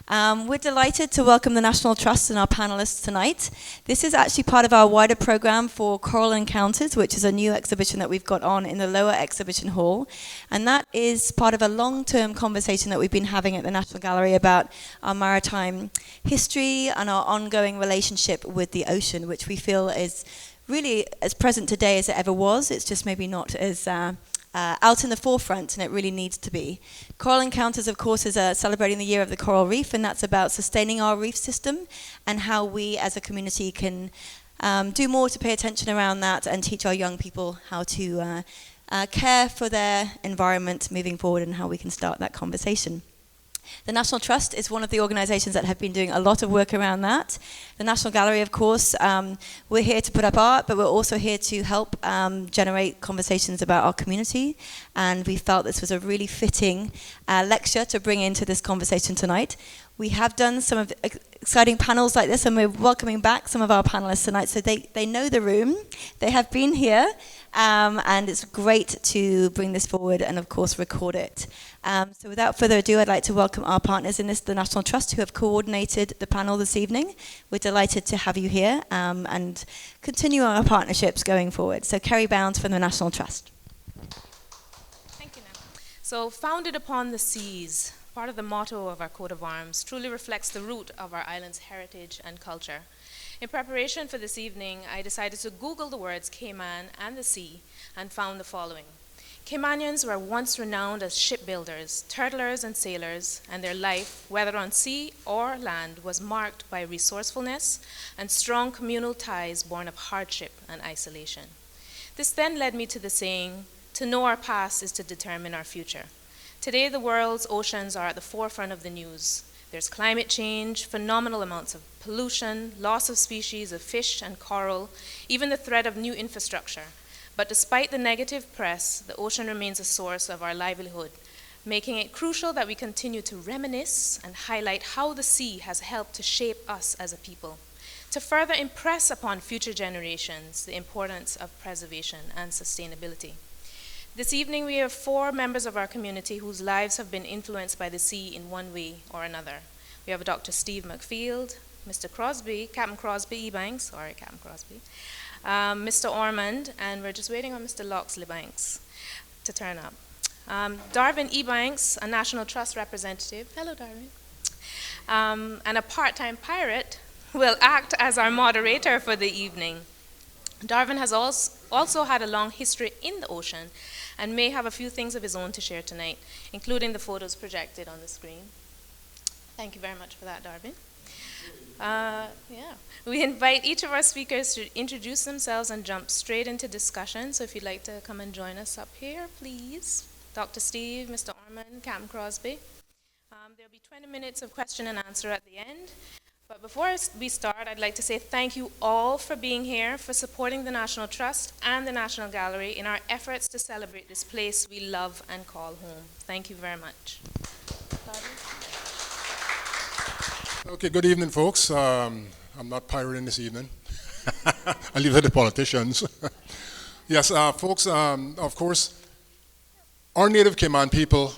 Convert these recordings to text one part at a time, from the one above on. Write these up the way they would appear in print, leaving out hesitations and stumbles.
We're delighted to welcome the National Trust and our panelists tonight. This is actually part of our wider program for Coral Encounters, which is a new exhibition that we've got on in the lower exhibition hall. And that is part of a long-term conversation that we've been having at the National Gallery about our maritime history and our ongoing relationship with the ocean, which we feel is really as present today as it ever was. It's just maybe not as out in the forefront, and it really needs to be. Coral Encounters, of course, is celebrating the Year of the Coral Reef, and that's about sustaining our reef system and how we as a community can do more to pay attention around that and teach our young people how to care for their environment moving forward and how we can start that conversation. The National Trust is one of the organisations that have been doing a lot of work around that. The National Gallery, of course, we're here to put up art, but we're also here to help generate conversations about our community. And we felt this was a really fitting lecture to bring into this conversation tonight. We have done some of exciting panels like this, and we're welcoming back some of our panelists tonight. So they know the room, they have been here, and it's great to bring this forward and, of course, record it. So without further ado, I'd like to welcome our partners in this, the National Trust, who have coordinated the panel this evening. We're delighted to have you here and continue our partnerships going forward. So Kerry Bounds from the National Trust. Thank you, Nam. So founded upon the seas, part of the motto of our coat of arms, truly reflects the root of our island's heritage and culture. In preparation for this evening, I decided to Google the words Cayman and the sea and found the following. Caymanians were once renowned as shipbuilders, turtlers, and sailors, and their life, whether on sea or land, was marked by resourcefulness and strong communal ties born of hardship and isolation. This then led me to the saying, to know our past is to determine our future. Today, the world's oceans are at the forefront of the news. There's climate change, phenomenal amounts of pollution, loss of species of fish and coral, even the threat of new infrastructure. But despite the negative press, the ocean remains a source of our livelihood, making it crucial that we continue to reminisce and highlight how the sea has helped to shape us as a people, to further impress upon future generations the importance of preservation and sustainability. This evening, we have 4 members of our community whose lives have been influenced by the sea in one way or another. We have Dr. Steve McField, Mr. Crosby, Captain Crosby Ebanks, Mr. Ormond, and we're just waiting on Mr. Loxley Banks to turn up. Darwin Ebanks, a National Trust representative, hello Darwin, and a part-time pirate, will act as our moderator for the evening. Darwin has also had a long history in the ocean and may have a few things of his own to share tonight, including the photos projected on the screen. Thank you very much for that, Darwin. We invite each of our speakers to introduce themselves and jump straight into discussion. So if you'd like to come and join us up here, please. Dr. Steve, Mr. Ormond, Captain Crosby. There'll be 20 minutes of question and answer at the end. But before we start, I'd like to say thank you all for being here, for supporting the National Trust and the National Gallery in our efforts to celebrate this place we love and call home. Thank you very much. Okay, good evening, folks. I'm not pirating this evening. I leave it to the politicians. Yes, folks, of course, our native Cayman people,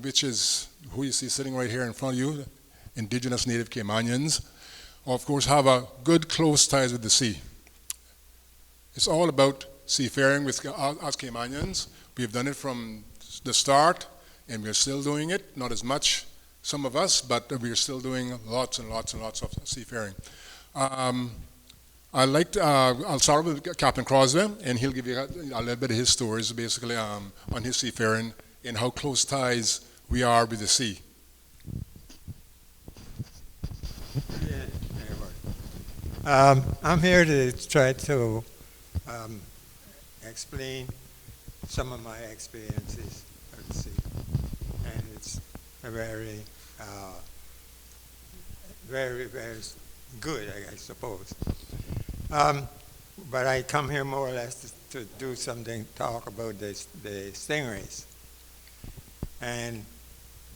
which is who you see sitting right here in front of you, indigenous native Caymanians, of course, have a good close ties with the sea. It's all about seafaring with us Caymanians. We've done it from the start, and we're still doing it. Not as much, some of us, but we're still doing lots and lots and lots of seafaring. I'll start with Captain Crosby, and he'll give you a little bit of his stories, basically, on his seafaring and how close ties we are with the sea. I'm here to try to explain some of my experiences at sea, and it's a very, very good, I suppose. But I come here more or less to do something, talk about the stingrays, and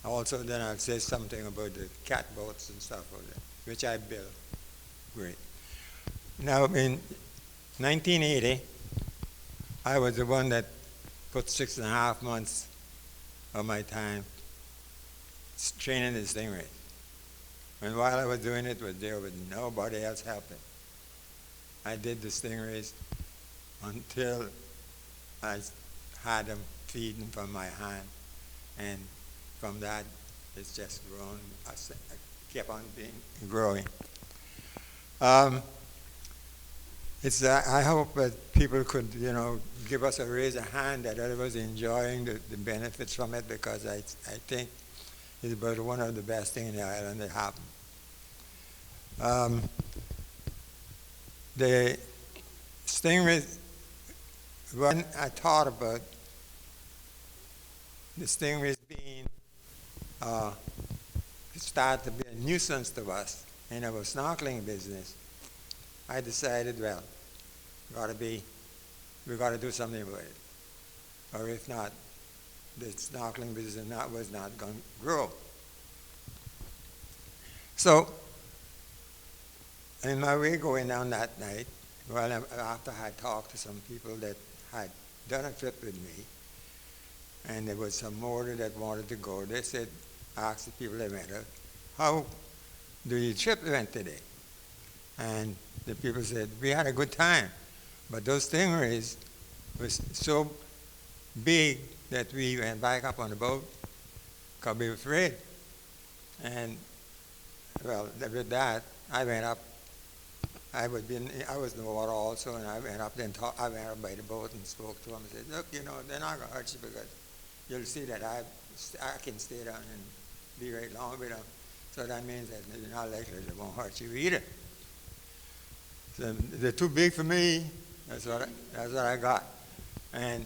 also then I'll say something about the catboats and stuff like that, which I built. Great. Now, in 1980, I was the one that put 6.5 months of my time training the stingray. And while I was doing it, was there with nobody else helping. I did the stingrays until I had them feeding from my hand. And from that, it's just grown. I kept on growing. I hope that people could, give us a raise of hand that everyone's enjoying the benefits from it, because I think it's about one of the best things in the island that happened. The stingrays, when I thought about the stingrays being started to be a nuisance to us in our snorkeling business, I decided, well, we got to do something about it. Or if not, the snorkeling business was not going to grow. So, in my way going down that night, after I had talked to some people that had done a trip with me, and there was some more that wanted to go, they said, asked the people they met, how do your trip went today? And the people said, we had a good time, but those stingrays was so big that we went back up on the boat because we were afraid. And, well, with that, I went up. I was in the water also, and I went up I went up by the boat and spoke to them and said, look, they're not going to hurt you, because you'll see that I can stay down and be right along with them. So that means that they're not likely they won't hurt you either. So they're too big for me. That's what I got. And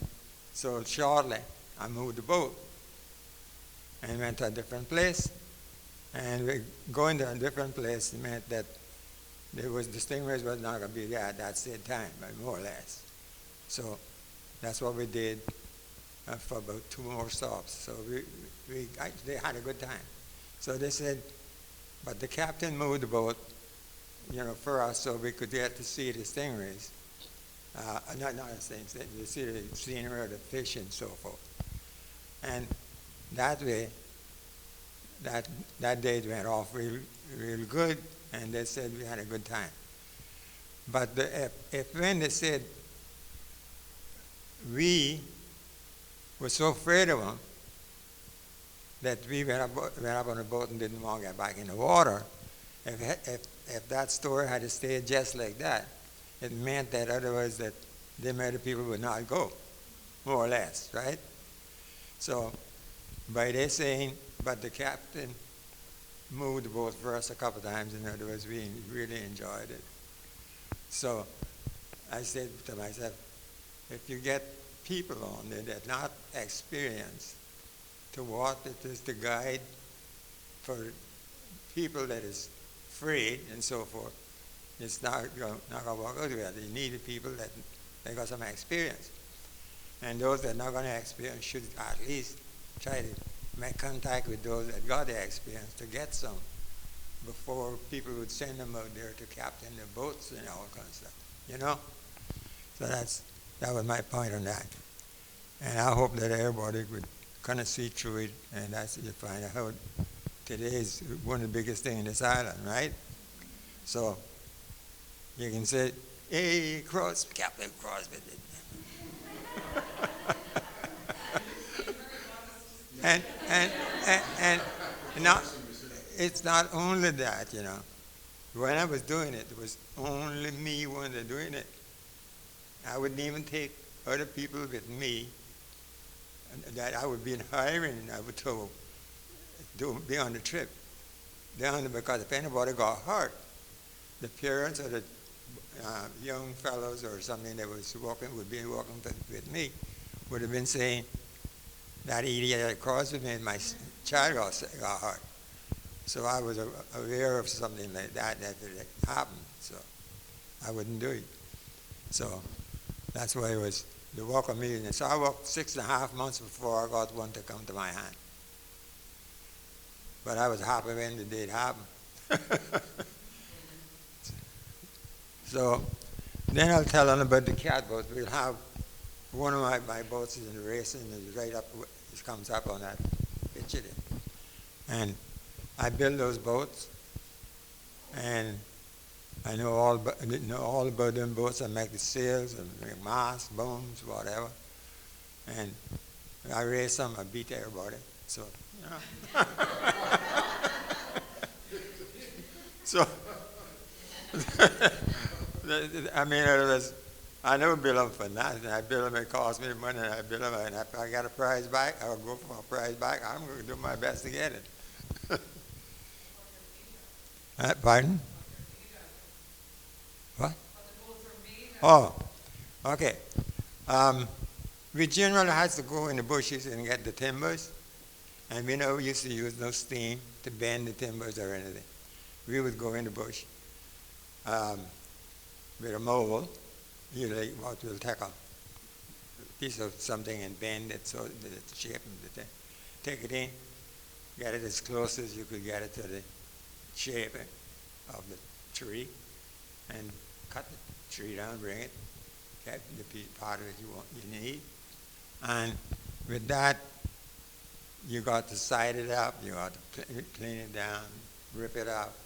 so shortly, I moved the boat and went to a different place. And going to a different place meant that the stingrays was not going to be there at that same time, more or less. So that's what we did for about 2 more stops. So they had a good time. So they said, but the captain moved the boat, for us, so we could get to see the stingrays. Not the things, to see the scenery or the fish and so forth. And that way, that day it went off real good, and they said we had a good time. But when they said we were so afraid of them that we went up on the boat and didn't want to get back in the water, if that story had stayed just like that, it meant that otherwise that the other people would not go, more or less, right? So by they saying, but the captain moved the boat for us a couple of times, in other words, we really enjoyed it. So I said to myself, if you get people on there that not experienced to what it is to guide for people that is afraid and so forth, it's not going to work out well. You need people that they got some experience. And those that are not going to experience should at least try to make contact with those that got the experience to get some before people would send them out there to captain the boats and all kinds of stuff, So that was my point on that. And I hope that everybody would kind of see through it, and that's you find out today is one of the biggest things in this island, right? So you can say, hey, Captain Crosby. and now, it's not only that, When I was doing it, it was only me one that doing it. I wouldn't even take other people with me that I would be hiring, I would be on the trip down there, because if anybody got hurt, the parents or the young fellows or something that would be walking with me would have been saying, that idiot that crossed with me and my child got hurt. So I was aware of something like that if it happened, so I wouldn't do it. So that's why it was the walk of me. So I walked 6.5 months before I got one to come to my hand. But I was happy when the day it happened. So then I'll tell them about the catboat. We'll have one of my boats is in the racing, is right up, it comes up on that picture there. And I build those boats, And I know all about them boats. I make the sails and make masts, booms, whatever. And I race some, I beat everybody. So, you know. So, I mean, I never build them for nothing. I build them, it costs me money, and I build them, and if I got a prize back, I'll go for a prize back. I'm going to do my best to get it. Pardon? What? Oh, okay. We generally have to go in the bushes and get the timbers, and we never used to use no steam to bend the timbers or anything. We would go in the bush with a mobile. Usually, what we'll take a piece of something and bend it so that it's shape of the thing. Take it in, get it as close as you could get it to the shape of the tree, and cut the tree down, bring it, get the part of it you need. And with that, you got to side it up, you got to clean it down, rip it up,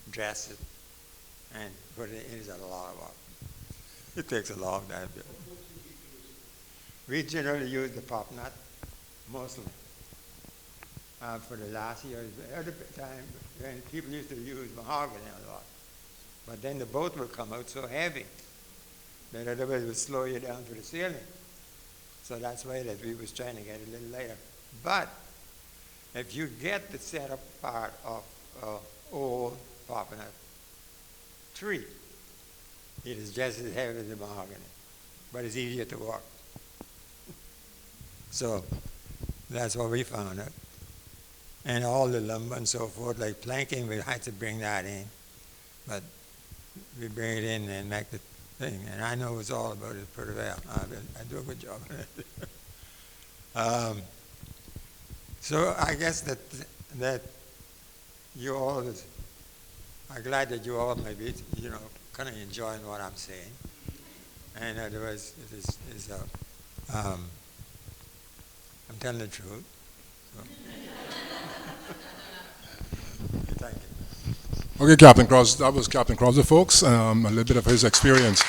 dress it, and put it in. It's a lot of work. It takes a long time. We generally use the pop nut, mostly. For the last year, at the time, when people used to use mahogany a lot. But then the boat would come out so heavy that otherwise it would slow you down for the sailing. So that's why that we was trying to get a little later. But if you get the setup part of old popnut tree, it is just as heavy as the mahogany, but it's easier to work. So that's what we found out. And all the lumber and so forth, like planking, we had to bring that in. But we bring it in and make the thing. And I know it's all about it pretty well. I do a good job at it. So I guess that you all, I'm glad that you all may be, kind of enjoying what I'm saying. And otherwise, I'm telling the truth. So. Thank you. Okay, Captain Cross, that was Captain Crosby, folks. A little bit of his experience.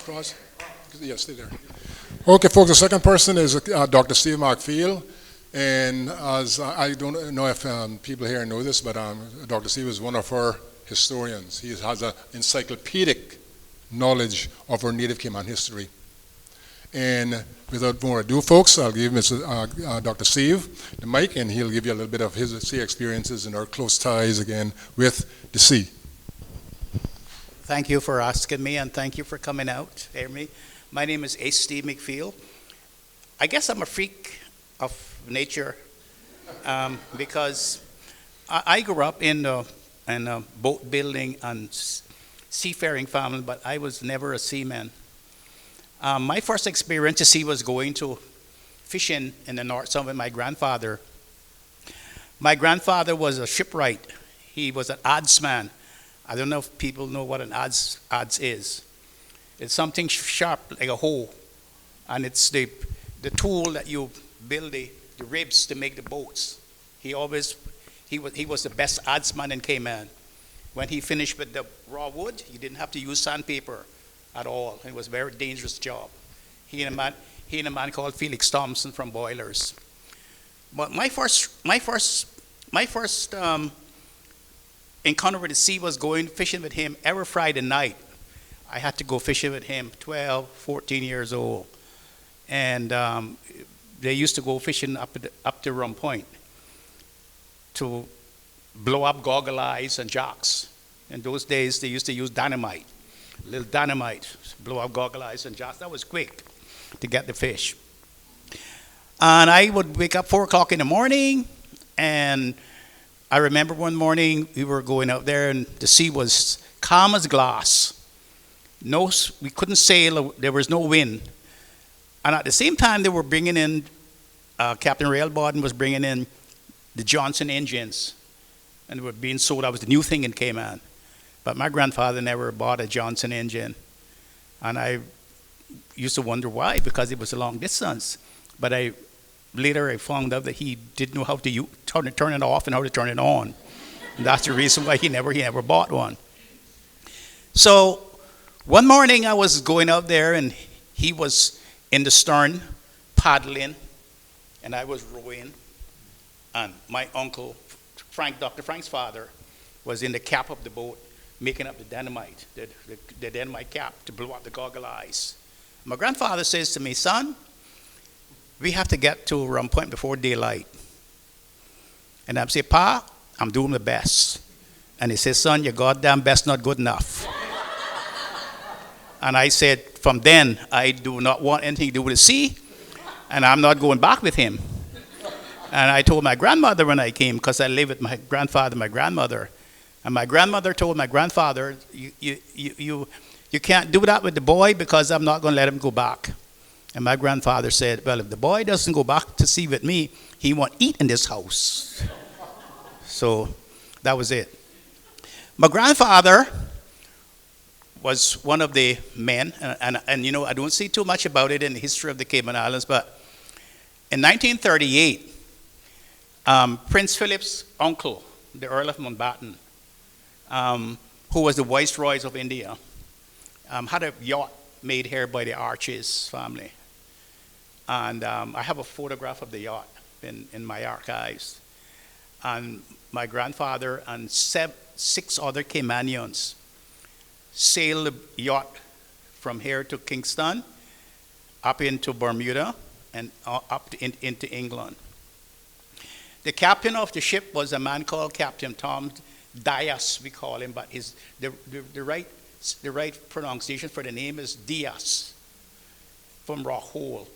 Cross? Yes, stay there. Okay, folks, the second person is Dr. Steve McField. And as I don't know if people here know this, but Dr. Steve is one of our historians. He has an encyclopedic knowledge of our native Cayman history. And without more ado, folks, I'll give Dr. Steve the mic, and he'll give you a little bit of his sea experiences and our close ties again with the sea. Thank you for asking me, and thank you for coming out. Hear me. My name is Steve McField. I guess I'm a freak of nature because I grew up in a boat building and seafaring family, but I was never a seaman. My first experience to sea was going to fishing in the North Sea with my grandfather. My grandfather was a shipwright. He was an adzeman. I don't know if people know what an adze is. It's something sharp like a hoe, and it's the tool that you build the ribs to make the boats. He was the best adzeman in Cayman. When he finished with the raw wood, he didn't have to use sandpaper at all. It was a very dangerous job. He and a man called Felix Thompson from Boilers. But my first encounter with the sea was going fishing with him every Friday night. I had to go fishing with him, 12, 14 years old. And they used to go fishing up to Rum Point to blow up goggle eyes and jocks. In those days, they used to use dynamite, little dynamite, blow up goggle eyes and jocks. That was quick to get the fish. And I would wake up 4 o'clock in the morning, and I remember one morning we were going out there, and the sea was calm as glass. We couldn't sail, there was no wind. And at the same time, they were bringing in, Captain Railborden was bringing in the Johnson engines. And they were being sold. That was the new thing in Cayman. But my grandfather never bought a Johnson engine. And I used to wonder why, because it was a long distance. But I later I found out that he didn't know how to turn it off and how to turn it on. And that's the reason why he never bought one. So one morning I was going out there, and he was in the stern paddling, and I was rowing. And my uncle, Dr. Frank's father, was in the cap of the boat making up the dynamite, the dynamite cap to blow up the goggle eyes. My grandfather says to me, "Son, we have to get to Rum Point before daylight." And I'm saying, "Pa, I'm doing the best." And he says, "Son, your goddamn best not good enough." And I said, from then, I do not want anything to do with the sea, and I'm not going back with him. And I told my grandmother when I came, because I lived with my grandfather and my grandmother. And my grandmother told my grandfather, you can't do that with the boy because I'm not going to let him go back. And my grandfather said, "Well, if the boy doesn't go back to sea with me, he won't eat in this house." So that was it. My grandfather was one of the men, and you know, I don't see too much about it in the history of the Cayman Islands, but in 1938, Prince Philip's uncle, the Earl of Mountbatten, who was the Viceroy of India, had a yacht made here by the Arches family. And I have a photograph of the yacht in my archives. And my grandfather and 6 other Caymanians sailed the yacht from here to Kingston, up into Bermuda, and up into England. The captain of the ship was a man called Captain Tom Dias, we call him, but the right pronunciation for the name is Diaz, from Rockhold.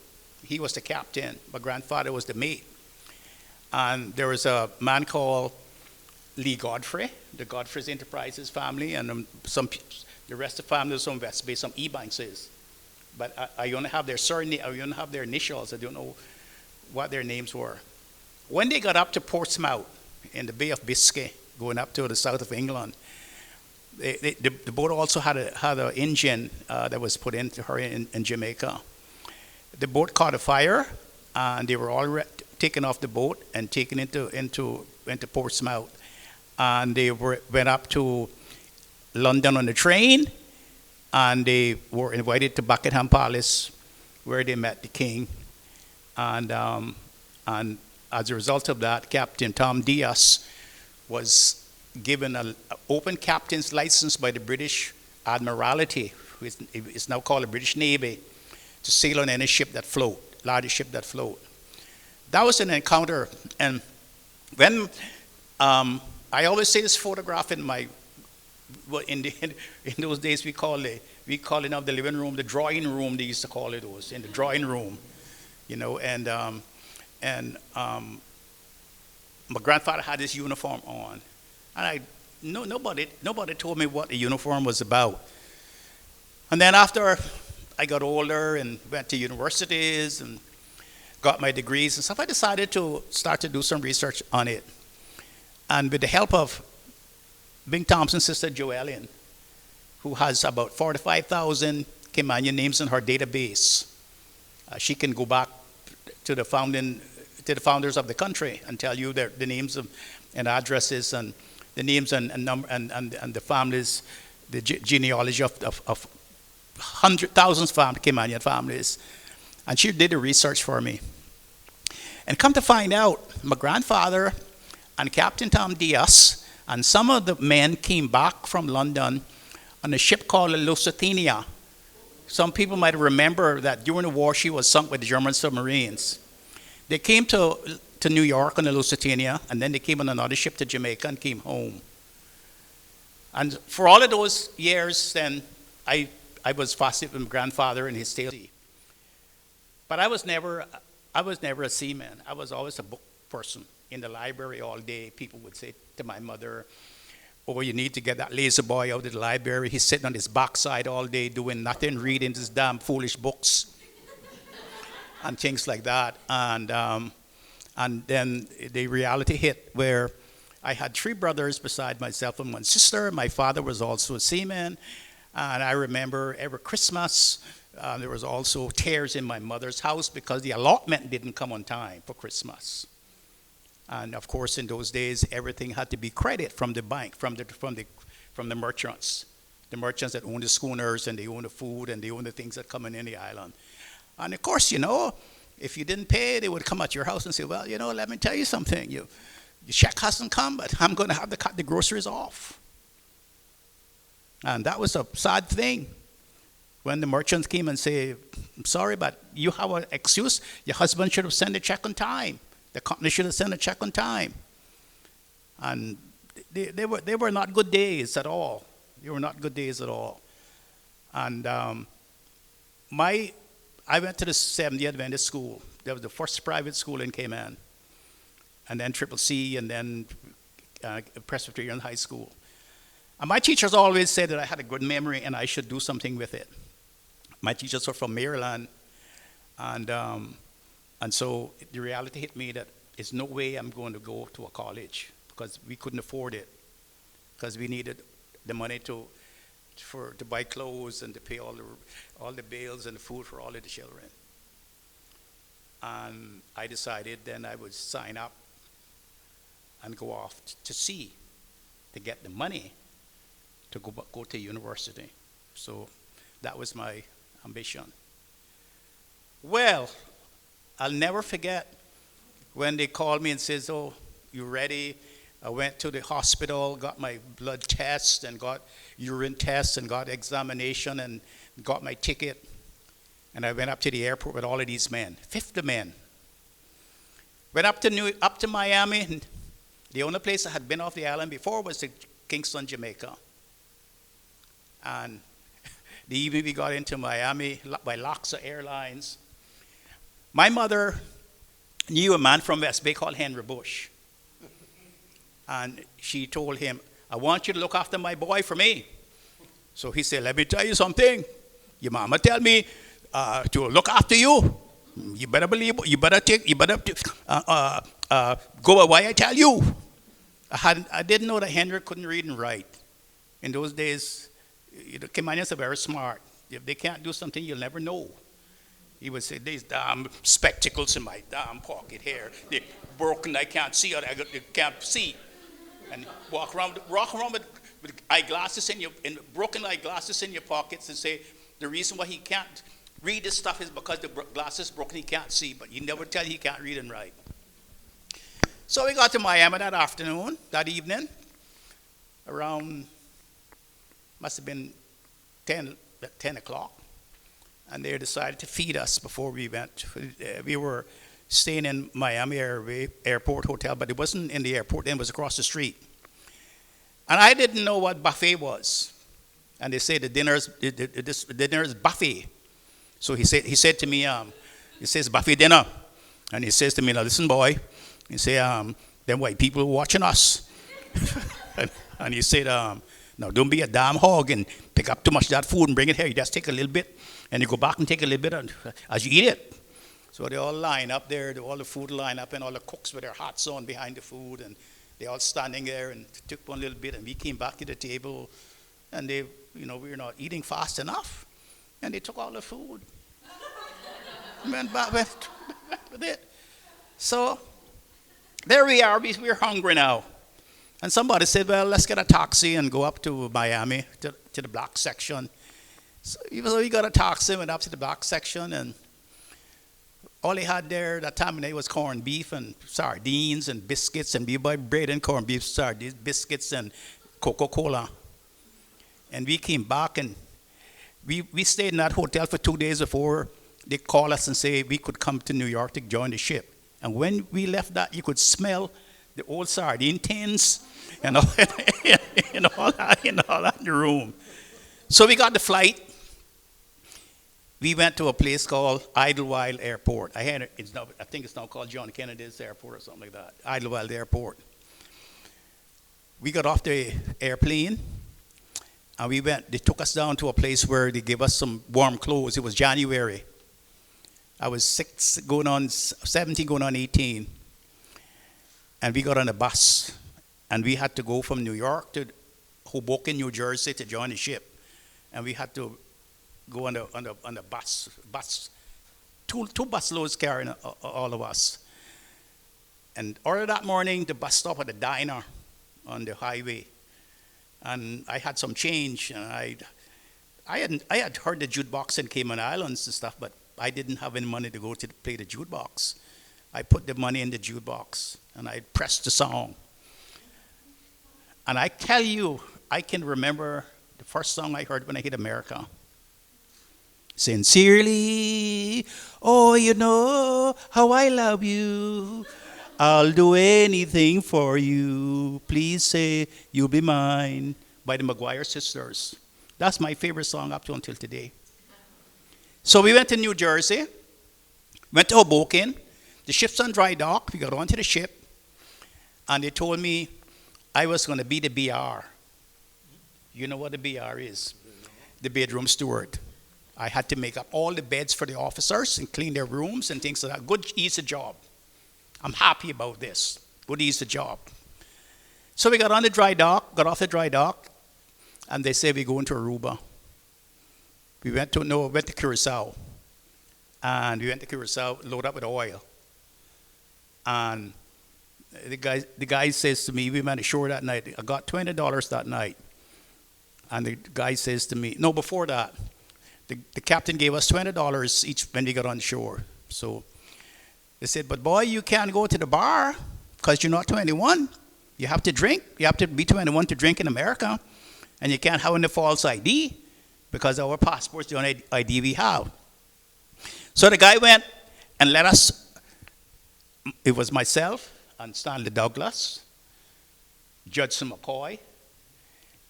He was the captain. My grandfather was the mate. And there was a man called Lee Godfrey, the Godfrey's Enterprises family, and the rest of the family was from West Bay, some Ebanks. But I only have their surname, I only have their initials. I don't know what their names were. When they got up to Portsmouth in the Bay of Biscay, going up to the south of England, the boat also had an engine that was put into her in Jamaica. The boat caught a fire, and they were all taken off the boat and taken into Portsmouth. And they went up to London on the train, and they were invited to Buckingham Palace, where they met the king. And as a result of that, Captain Tom Diaz was given an open captain's license by the British Admiralty, who is now called the British Navy, to sail on any ship that float, largest ship that float. That was an encounter. And when I always say this photograph in those days we call it now the living room, the drawing room, they used to call it. It was in the drawing room, you know. And my grandfather had his uniform on, and nobody told me what the uniform was about. And then after I got older and went to universities and got my degrees and stuff, I decided to start to do some research on it. And with the help of Bing Thompson's sister Joellen, who has about 45,000 Caymanian names in her database, she can go back to the founders of the country and tell you the names and addresses and the names and the families, the genealogy of thousands of Caymanian families. And she did the research for me. And come to find out, my grandfather and Captain Tom Diaz and some of the men came back from London on a ship called the Lusitania. Some people might remember that during the war she was sunk with the German submarines. They came to New York on the Lusitania, and then they came on another ship to Jamaica and came home. And for all of those years, then I was fascinated with my grandfather and his tales. But I was never a seaman. I was always a book person. In the library all day, people would say to my mother, "Oh, you need to get that lazy boy out of the library. He's sitting on his backside all day doing nothing, reading these damn foolish books," and things like that. And then the reality hit where I had 3 brothers beside myself and 1 sister. My father was also a seaman. And I remember every Christmas, There was also tears in my mother's house because the allotment didn't come on time for Christmas. And of course, in those days, everything had to be credit from the bank, from the merchants. The merchants that own the schooners, and they own the food, and they own the things that come in the island. And of course, if you didn't pay, they would come at your house and say, well, let me tell you something. Your check hasn't come, but I'm going to have to cut the groceries off. And that was a sad thing. When the merchants came and say, I'm sorry, but you have an excuse. Your husband should have sent a check on time. The company should have sent a check on time. And they were not good days at all. They were not good days at all. And I went to the Seventh-day Adventist school. That was the first private school in Cayman. And then Triple C, and then Presbyterian High School. And my teachers always said that I had a good memory and I should do something with it. My teachers were from Maryland. And so the reality hit me that there's no way I'm going to go to a college because we couldn't afford it. Because we needed the money to buy clothes and to pay all the bills and the food for all of the children. And I decided then I would sign up and go off to sea to get the money to go to university. So that was my ambition. Well, I'll never forget when they called me and says, oh, you ready? I went to the hospital, got my blood test and got urine tests and got examination and got my ticket. And I went up to the airport with all of these men, 50 men. Went up to Miami, and the only place I had been off the island before was to Kingston, Jamaica. And the evening we got into Miami by Loxa Airlines. My mother knew a man from West Bay called Henry Bush. And she told him, I want you to look after my boy for me. So he said, let me tell you something. Your mama tell me to look after you. You better believe, you better go why I tell you. I didn't know that Henry couldn't read and write. In those days, the Caymanians are very smart. If they can't do something, you'll never know. He would say, these damn spectacles in my damn pocket here. They're broken, I can't see, I can't see. And walk around with eyeglasses broken eyeglasses in your pockets and say, the reason why he can't read this stuff is because the glasses broken, he can't see, but you never tell he can't read and write. So we got to Miami that evening, around, must have been 10 o'clock. And they decided to feed us before we went. We were staying in Miami Airport Hotel, but it wasn't in the airport, it was across the street. And I didn't know what buffet was. And they said the dinner is buffet. So he said to me, he says buffet dinner. And he says to me, now listen boy, he say, them white people are watching us. and he said, now don't be a damn hog and pick up too much of that food and bring it here. You just take a little bit and you go back and take a little bit as you eat it. So they all line up there, all the food line up and all the cooks with their hats on behind the food and they all standing there and took one little bit and we came back to the table and they, we were not eating fast enough and they took all the food. Went back with it. So there we are, we're hungry now. And somebody said, well, let's get a taxi and go up to Miami, to the black section. So we got a taxi, went up to the black section, and all they had there that time was corned beef and sardines and biscuits, and we buy bread and corned beef, sardines, biscuits, and Coca-Cola. And we came back, and we stayed in that hotel for 2 days before they called us and say we could come to New York to join the ship. And when we left that, you could smell the old sardine tins and all, all that in the room. So we got the flight. We went to a place called Idlewild Airport. I think it's now called John Kennedy's Airport or something like that. Idlewild Airport. We got off the airplane and we went. They took us down to a place where they gave us some warm clothes. It was January. I was 17 going on 18. And we got on a bus, and we had to go from New York to Hoboken, New Jersey to join the ship. And we had to go on the bus, two bus loads carrying all of us. And early that morning, the bus stopped at the diner on the highway, and I had some change, and I had heard the jukebox in Cayman Islands and stuff, but I didn't have any money to go to play the jukebox. I put the money in the jukebox, and I pressed the song. And I tell you, I can remember the first song I heard when I hit America. Sincerely, oh, you know how I love you. I'll do anything for you. Please say you'll be mine, by the McGuire Sisters. That's my favorite song up to until today. So we went to New Jersey, went to Hoboken. The ship's on dry dock. We got onto the ship, and they told me I was going to be the BR. You know what the BR is? The bedroom steward. I had to make up all the beds for the officers and clean their rooms and things like that. Good, easy job. I'm happy about this. Good, easy job. So we got on the dry dock, got off the dry dock, and they said we're going to Aruba. We went to Curacao. And we went to Curacao, loaded up with oil. And the guy says to me, we went ashore that night. I got $20 that night. And the guy says to me, no, before that, the captain gave us $20 each when we got on shore. So they said, but boy, you can't go to the bar because you're not 21. You have to drink. You have to be 21 to drink in America. And you can't have any false ID because our passport's the only ID we have. So the guy went and let us, it was myself and Stanley Douglas, Judson McCoy,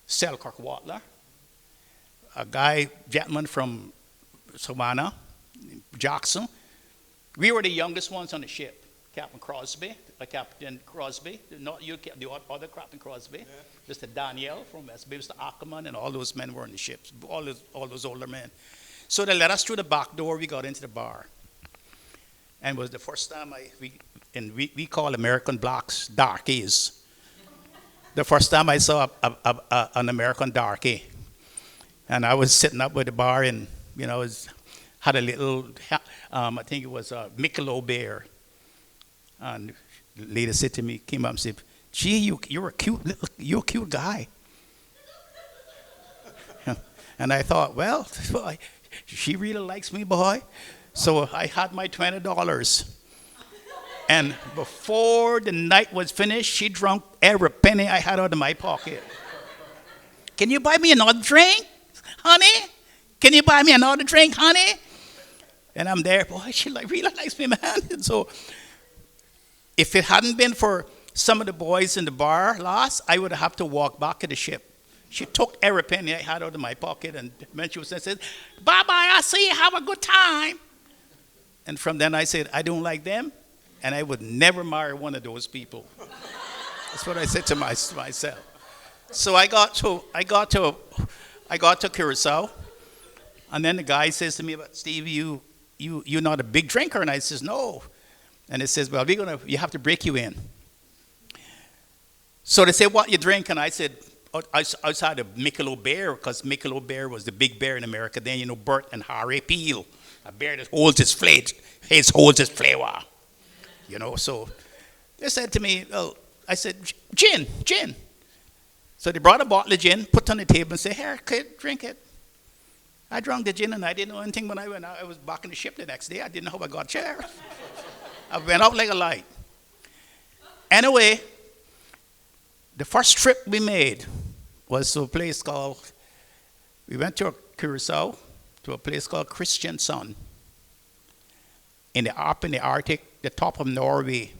Selkirk Watler, a gentleman from Savannah, Jackson. We were the youngest ones on the ship. Captain Crosby, not you, the other Captain Crosby, yeah. Mr. Daniel from West Bay, Mr. Ackerman, and all those men were on the ships, all those older men. So they let us through the back door, we got into the bar. And it was the first time we call American blacks darkies. The first time I saw an American darkie. And I was sitting up with the bar and, had a little, I think it was a Michelob beer. And the lady said to me, came up and said, gee, you're a cute guy. And I thought, well, she really likes me, boy. So I had my $20. And before the night was finished, she drank every penny I had out of my pocket. Can you buy me another drink, honey? Can you buy me another drink, honey? And I'm there, boy, she really likes me, man. And so if it hadn't been for some of the boys in the bar last, I would have to walk back to the ship. She took every penny I had out of my pocket, and when she was there, said, bye-bye, I'll see you, have a good time. And from then I said, I don't like them, and I would never marry one of those people. That's what I said to myself. So I got to Curacao, and then the guy says to me, but Steve, you're not a big drinker, and I says, no. And it says, well, you have to break you in. So they said, what you drink? And I said, outside of Michelob beer, because Michelob beer was the big bear in America then, Bert and Harry Peel, a bear that holds its flavor. So they said to me, well, I said, gin. So they brought a bottle of gin, put it on the table and said, here, kid, drink it. I drank the gin and I didn't know anything when I went out. I was back in the ship the next day. I didn't know how I got there. I went out like a light. Anyway, the first trip we made was to a place we went to Curacao, to a place called Kristiansand, in the Arctic, the top of Norway,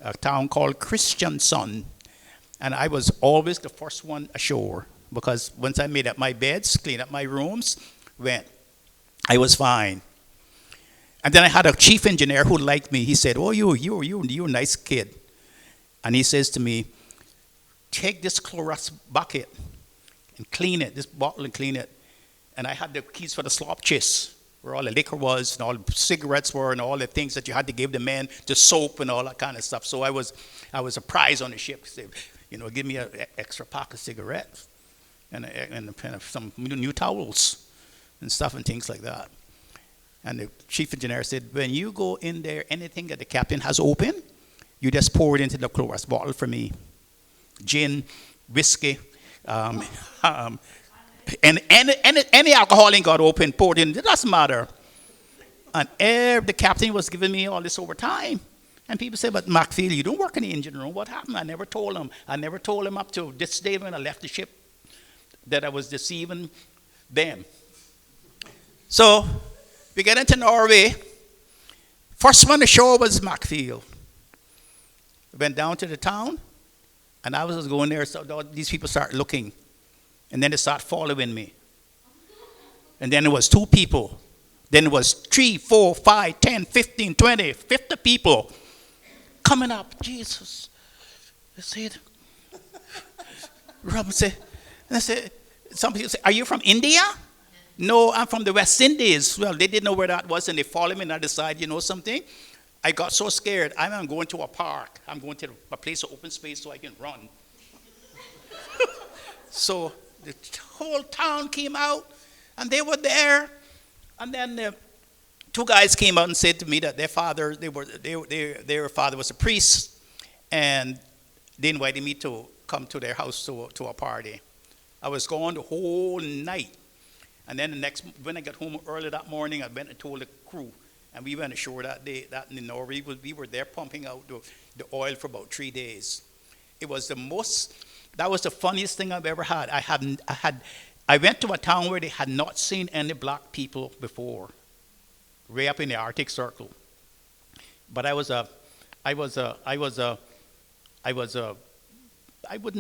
a town called Kristiansand. And I was always the first one ashore, because once I made up my beds, cleaned up my rooms, I was fine. And then I had a chief engineer who liked me. He said, oh, you're a nice kid. And he says to me, take this Clorox bucket and clean it, this bottle and clean it. And I had the keys for the slop chest, where all the liquor was and all the cigarettes were and all the things that you had to give the men, the soap and all that kind of stuff. So I was a prize on the ship. He said, give me an extra pack of cigarettes. and some new towels and stuff and things like that. And the chief engineer said, when you go in there, anything that the captain has open, you just pour it into the Cloras bottle for me. Gin, whiskey, and any alcohol ain't got open, poured in, it doesn't matter. And the captain was giving me all this overtime. And people say, but Macfield, you don't work in the engine room. What happened? I never told him. I never told him up to this day when I left the ship that I was deceiving them. So we get into Norway. First one to show was Macfield. Went down to the town, and I was going there, so these people start looking. And then they start following me. And then it was 2 people. Then it was 3, 4, 5, 10, 15, 20, 50 people coming up. Jesus. I said, Robin said, and I said, some people say, are you from India? No, I'm from the West Indies. Well, they didn't know where that was, and they followed me, and I decided, you know something? I got so scared. I'm going to a park. I'm going to a place of open space so I can run. So the whole town came out, and they were there. And then 2 guys came out and said to me that their father, their father was a priest, and they invited me to come to their house to a party. I was gone the whole night. And then when I got home early that morning, I went and told the crew, and we went ashore that day. That in Norway, we were there pumping out the oil for about 3 days. It was that was the funniest thing I've ever had. I went to a town where they had not seen any black people before, way up in the Arctic Circle. But I wouldn't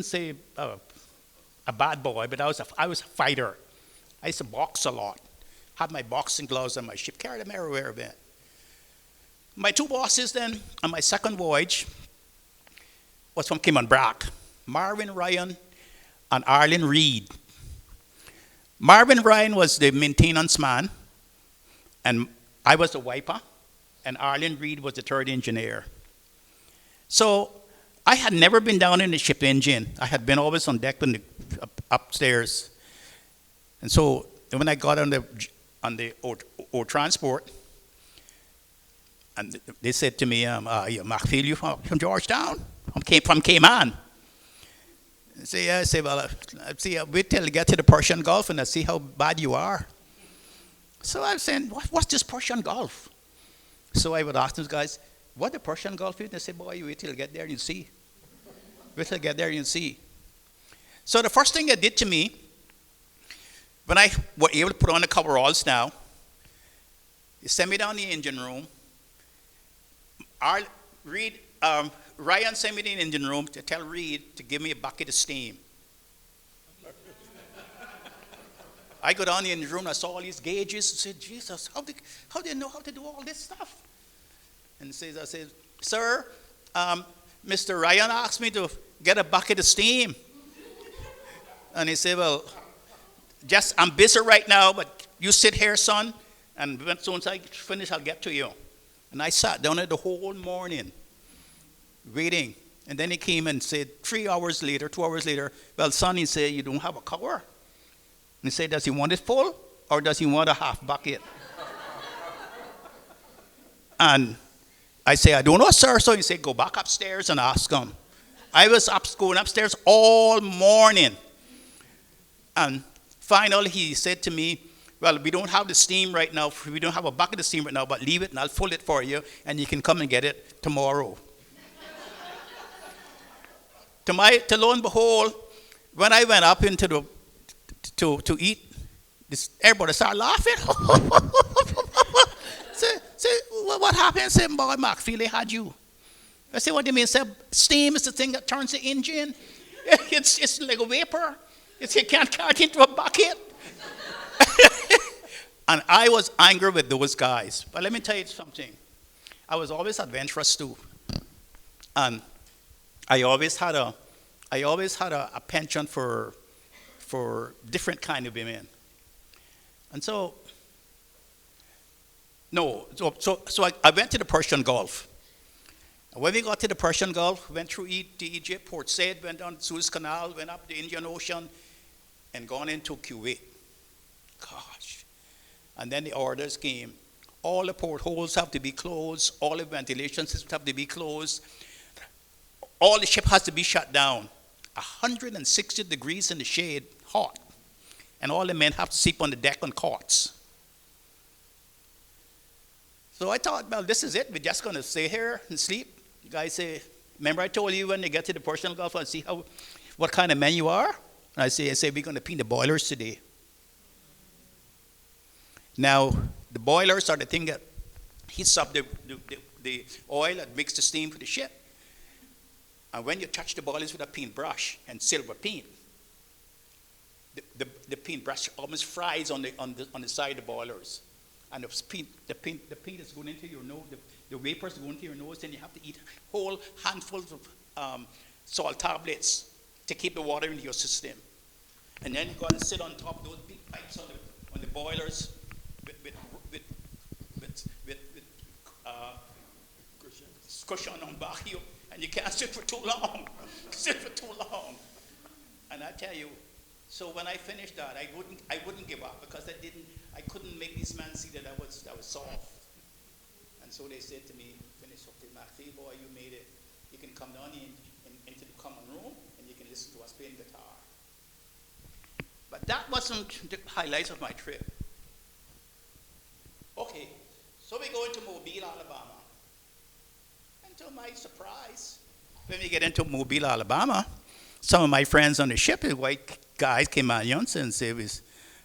say a bad boy, but I was a fighter. I used to box a lot. Had my boxing gloves on my ship, carried them everywhere a bit. My 2 bosses then on my second voyage was from Cayman, Marvin Ryan and Arlen Reed. Marvin Ryan was the maintenance man, and I was the wiper, and Arlen Reed was the third engineer. So I had never been down in the ship engine. I had been always on deck upstairs. And so when I got on the old transport, and they said to me, you Macfield, you from Georgetown? From Cayman. I say, well, wait till I get to the Persian Gulf and I see how bad you are. So I was saying, what's this Persian Gulf? So I would ask those guys, what the Persian Gulf is? They say, boy, you wait till you get there and you see. Wait till you get there and you see. So the first thing they did to me, when I was able to put on the coveralls now, they sent me down the engine room. Ryan sent me to the engine room to tell Reed to give me a bucket of steam. I go down in the engine room, I saw all these gauges, and said, Jesus, how do they know how to do all this stuff? And I said, sir, Mr. Ryan asked me to get a bucket of steam. And he said, well, I'm busy right now, but you sit here, son, and as soon as I finish, I'll get to you. And I sat down there the whole morning, waiting. And then he came and said 2 hours later, well, son, he said, you don't have a cover. And he said, does he want it full or does he want a half bucket? And I say, I don't know, sir. So he said, go back upstairs and ask him. I was going upstairs all morning. And finally, he said to me, well, we don't have the steam right now. We don't have a bucket of steam right now, but leave it and I'll fill it for you and you can come and get it tomorrow. To lo and behold, when I went up into to eat, everybody started laughing. say, what happened? I said, boy, Macfield, they had you. I said, what do you mean? I said, steam is the thing that turns the engine. It's like a vapor. You can't carry it into a bucket. And I was angry with those guys. But let me tell you something. I was always adventurous too. And I always had a penchant for different kind of women. And so I went to the Persian Gulf. And when we got to the Persian Gulf, went through to Egypt, Port Said, went down the Suez Canal, went up the Indian Ocean, and gone into Kuwait. Gosh. And then the orders came. All the portholes have to be closed. All the ventilation systems have to be closed. All the ship has to be shut down. 160 degrees in the shade, hot. And all the men have to sleep on the deck on cots. So I thought, well, this is it. We're just going to stay here and sleep. The guy say, remember I told you when they get to the Persian Gulf and see what kind of men you are? And I say, we're going to clean the boilers today. Now, the boilers are the thing that heats up the oil that makes the steam for the ship. And when you touch the boilers with a paintbrush and silver paint, the paintbrush almost fries on the side of the boilers. And the paint is going into your nose, the vapors go into your nose, and you have to eat whole handfuls of salt tablets to keep the water in your system. And then you got to sit on top of those big pipes on the boilers with cushion on back you, and you can't sit for too long. And I tell you, so when I finished that, I wouldn't give up, because I couldn't make these men see that I was soft. And so they said to me, finish up the Maxie, boy, you made it. You can come down into the common room and you can listen to us playing guitar. But that wasn't the highlights of my trip. Okay, so we go into Mobile, Alabama. And to my surprise, when we get into Mobile, Alabama, some of my friends on the ship, the white guys, came out and said,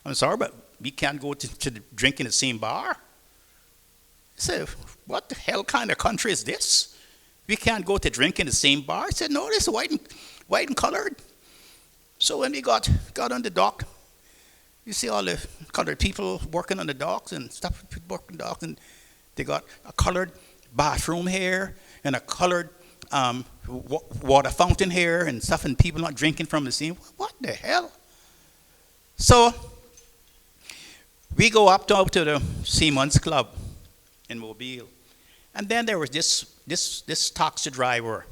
I'm sorry, but we can't go to drink in the same bar. I said, what the hell kind of country is this? We can't go to drink in the same bar? I said, no, this is white and colored. So when we got on the dock, you see all the colored people working on the docks and stuff, working docks, and they got a colored bathroom here and a colored water fountain here and stuff, and people not drinking from the same. What the hell? So we go up to the Seaman's Club in Mobile, and then there was this taxi driver,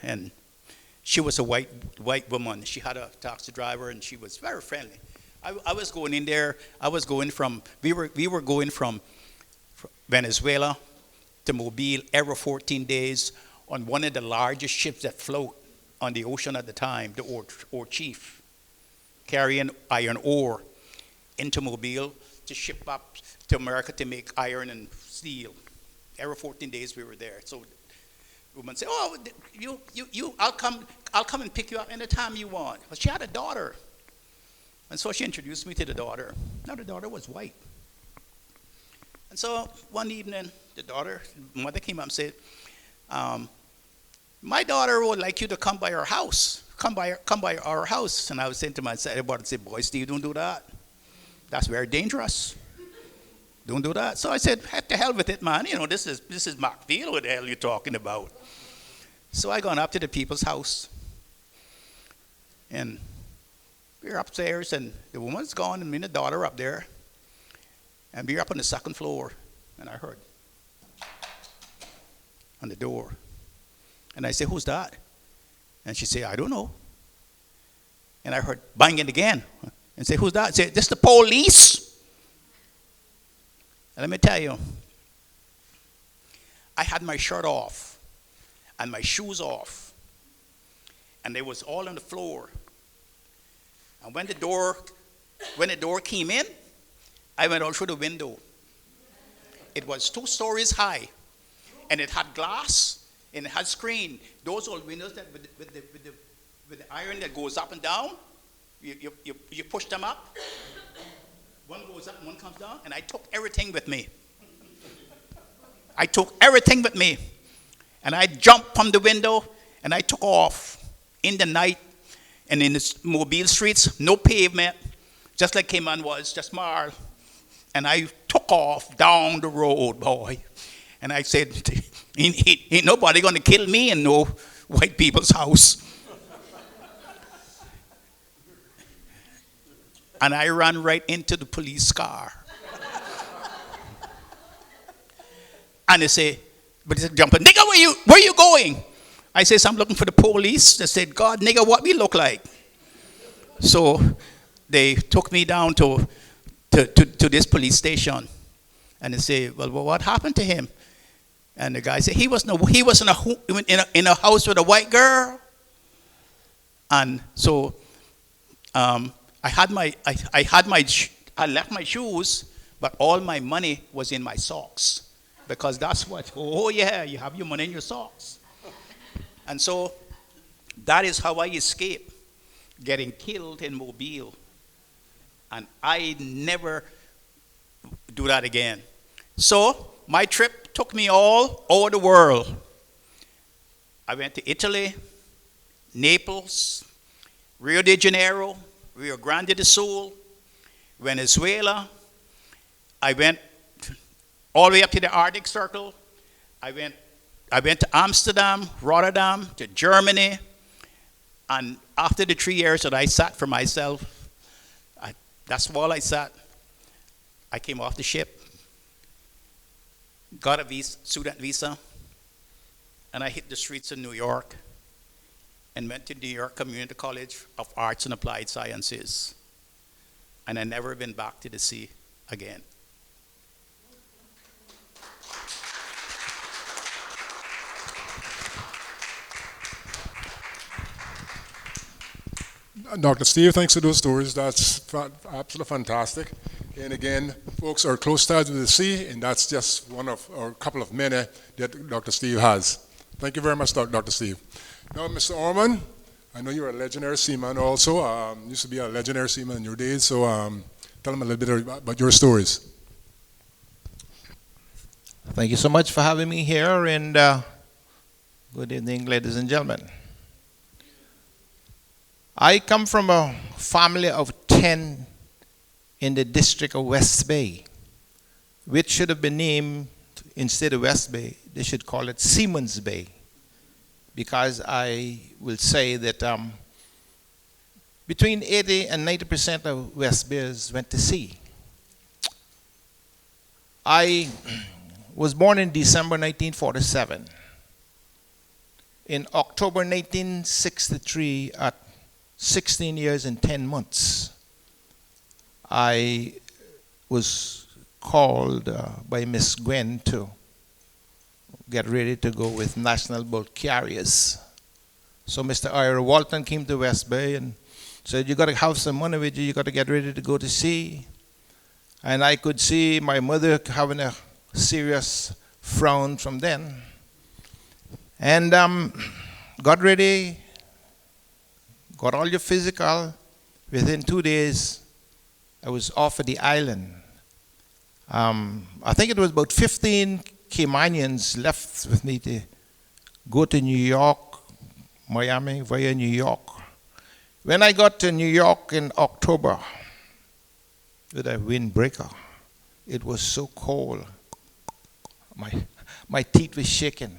and she was a white woman. She had a taxi driver, and she was very friendly. I was going in there. We were going from Venezuela to Mobile every 14 days on one of the largest ships that float on the ocean at the time, the Ore Chief, carrying iron ore into Mobile to ship up to America to make iron and steel. Every 14 days we were there. So the woman said, "Oh, I'll come and pick you up anytime you want." But she had a daughter, and so she introduced me to the daughter. Now the daughter was white. And so one evening, the mother came up and said, "My daughter would like you to come by our house. Come by our house." And I was saying to myself, I said, "Boy, Steve, don't do that. That's very dangerous. Don't do that." So I said, "Heck to hell with it, man. You know, this is Markville. What the hell are you talking about?" So I gone up to the people's house, and we're upstairs, and the woman's gone, and me and the daughter up there, and we're up on the second floor, and I heard on the door, and I said, "Who's that?" And she said, "I don't know." And I heard banging again, and say, "Who's that?" I said, "This the police." And let me tell you, I had my shirt off and my shoes off, and they was all on the floor. And when the door came in, I went out through the window. It was 2 stories high, and it had glass and it had screen. Those old windows that with the iron that goes up and down, you push them up. One goes up and one comes down, and I took everything with me. And I jumped from the window, and I took off in the night, and in the Mobile streets, no pavement, just like Cayman was, just marl. And I took off down the road, boy. And I said, ain't nobody going to kill me in no white people's house. And I ran right into the police car. And they say, but they said, "Jumping, nigga, where you going?" I says, "I'm looking for the police." They said, "God, nigga, what we look like?" So they took me down to this police station, and they say, well, what happened to him? And the guy said, he was in a house with a white girl. And so I left my shoes, but all my money was in my socks, because that's what, oh yeah, you have your money in your socks. And so that is how I escaped getting killed in Mobile. And I never do that again. So my trip took me all over the world. I went to Italy, Naples, Rio de Janeiro, Rio Grande do Sul, Venezuela. I went all the way up to the Arctic Circle. I went to Amsterdam, Rotterdam, to Germany. And after the 3 years that I sat for myself, that's all I sat. I came off the ship, got a student visa, and I hit the streets of New York and went to New York Community College of Arts and Applied Sciences. And I never been back to the sea again. Dr. Steve, thanks for those stories. That's absolutely fantastic. And again, folks, our close ties with the sea, and that's just one of, or a couple of many that Dr. Steve has. Thank you very much, Dr. Steve. Now, Mr. Orman, I know you're a legendary seaman also. Used to be a legendary seaman in your days, so tell them a little bit about your stories. Thank you so much for having me here, and good evening, ladies and gentlemen. I come from a family of 10 in the district of West Bay, which should have been named, instead of West Bay, they should call it Seaman's Bay, because I will say that between 80 and 90% of West Bayers went to sea. I was born in December 1947. In October 1963, at 16 years and 10 months, I was called by Miss Gwen to get ready to go with National Boat Carriers. So Mr. Ira Walton came to West Bay and said, you got to have some money with you, you got to get ready to go to sea. And I could see my mother having a serious frown from then. And got ready, got all your physical. Within 2 days, I was off of the island. I think it was about 15 Caymanians left with me to go to New York, Miami, via New York. When I got to New York in October, with a windbreaker, it was so cold. My teeth were shaking.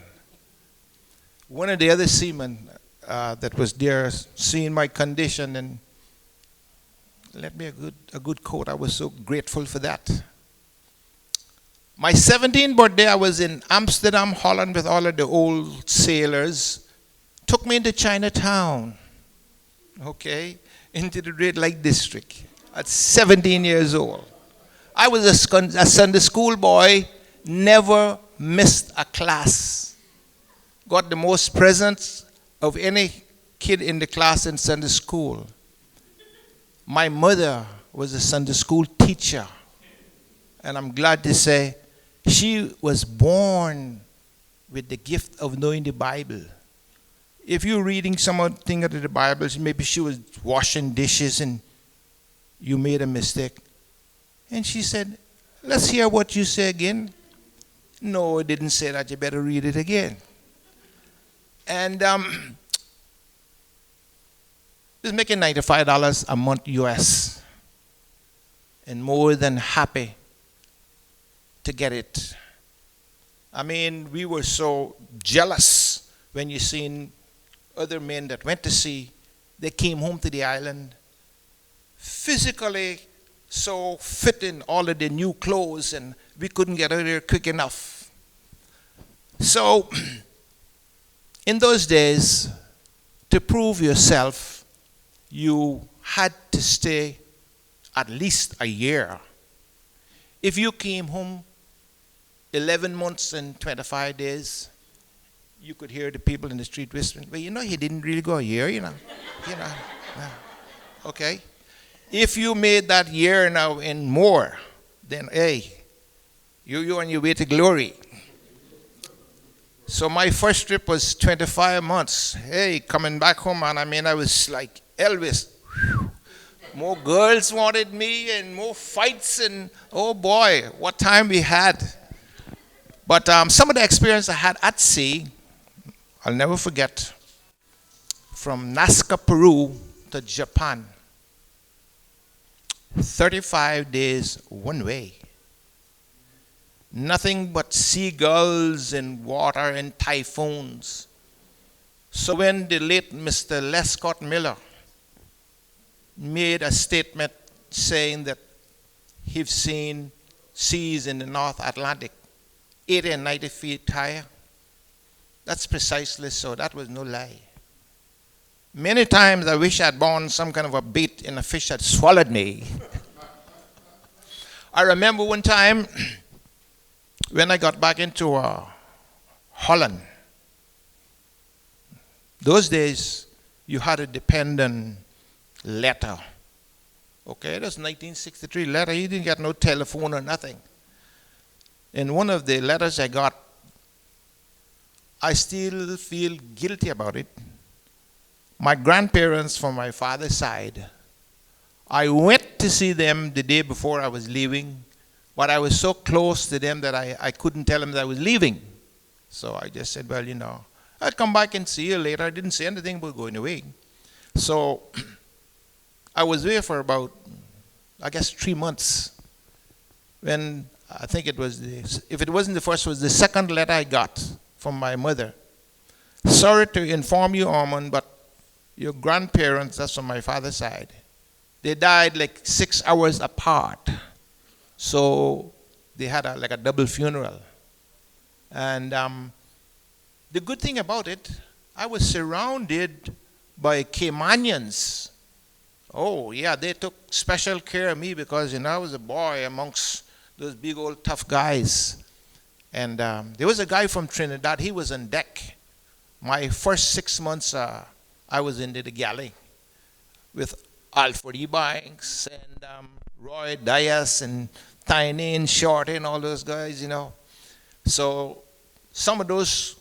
One of the other seamen that was there, seeing my condition, and lent me a good coat. I was so grateful for that. My 17th birthday, I was in Amsterdam, Holland, with all of the old sailors. Took me into Chinatown, okay, into the red light district at 17 years old. I was a Sunday school boy, never missed a class. Got the most presents of any kid in the class in Sunday school. My mother was a Sunday school teacher, and I'm glad to say she was born with the gift of knowing the Bible. If you're reading something out of the Bible, maybe she was washing dishes and you made a mistake. And she said, let's hear what you say again. No, it didn't say that. You better read it again. And was making $95 a month US, and more than happy to get it. I mean, we were so jealous when you seen other men that went to sea. They came home to the island physically so fit in all of the new clothes, and we couldn't get out of there quick enough. So in those days, to prove yourself, you had to stay at least a year. If you came home 11 months and 25 days, you could hear the people in the street whispering, well, he didn't really go a year, you know. Yeah. Okay? If you made that year now and more, then, hey, you're on your way to glory. So my first trip was 25 months. Hey, coming back home, and I was like Elvis. More girls wanted me and more fights, and oh boy, what time we had. But some of the experience I had at sea, I'll never forget. From Nazca, Peru to Japan, 35 days one way. Nothing but seagulls and water and typhoons. So when the late Mr. Lescott Miller made a statement saying that he've seen seas in the North Atlantic 80 and 90 feet higher, that's precisely so. That was no lie. Many times I wish I'd borne some kind of a bait and a fish had swallowed me. I remember one time when I got back into Holland. Those days, you had to depend on letter. Okay, that was 1963 letter. You didn't get no telephone or nothing. And one of the letters I got, I still feel guilty about it. My grandparents from my father's side, I went to see them the day before I was leaving, but I was so close to them that I couldn't tell them that I was leaving. So I just said, well, I'll come back and see you later. I didn't say anything about going away. So I was there for about, 3 months. When I think it was, if it wasn't the first, it was the second letter I got from my mother. Sorry to inform you, Armand, but your grandparents, that's on my father's side, they died like 6 hours apart. So they had a double funeral. And the good thing about it, I was surrounded by Caymanians. Oh, yeah, they took special care of me because, I was a boy amongst those big old tough guys. And there was a guy from Trinidad. He was on deck. My first 6 months, I was in the galley with Alfred E. Banks and Roy Dias and Tiny and Shorty and all those guys, So some of those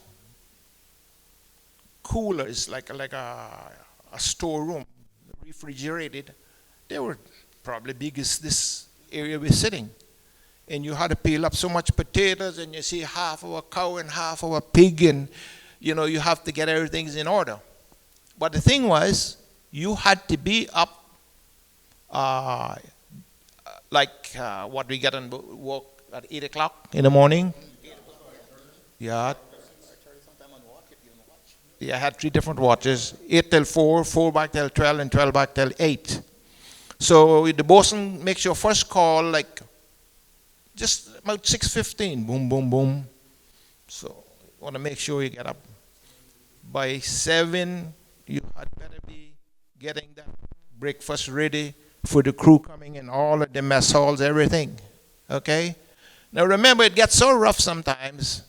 coolers, like a storeroom, refrigerated, they were probably big as this area we're sitting. And you had to peel up so much potatoes, and you see half of a cow and half of a pig, and you have to get everything in order. But the thing was, you had to be up what we get on work at 8 o'clock in the morning. Yeah. Yeah, I had 3 different watches, 8 till 4, 4 back till 12, and 12 back till 8. So the bosun makes your first call just about 6:15, boom, boom, boom. So you want to make sure you get up. By 7, you had better be getting that breakfast ready for the crew coming in, all of the mess halls, everything. Okay? Now remember, it gets so rough sometimes,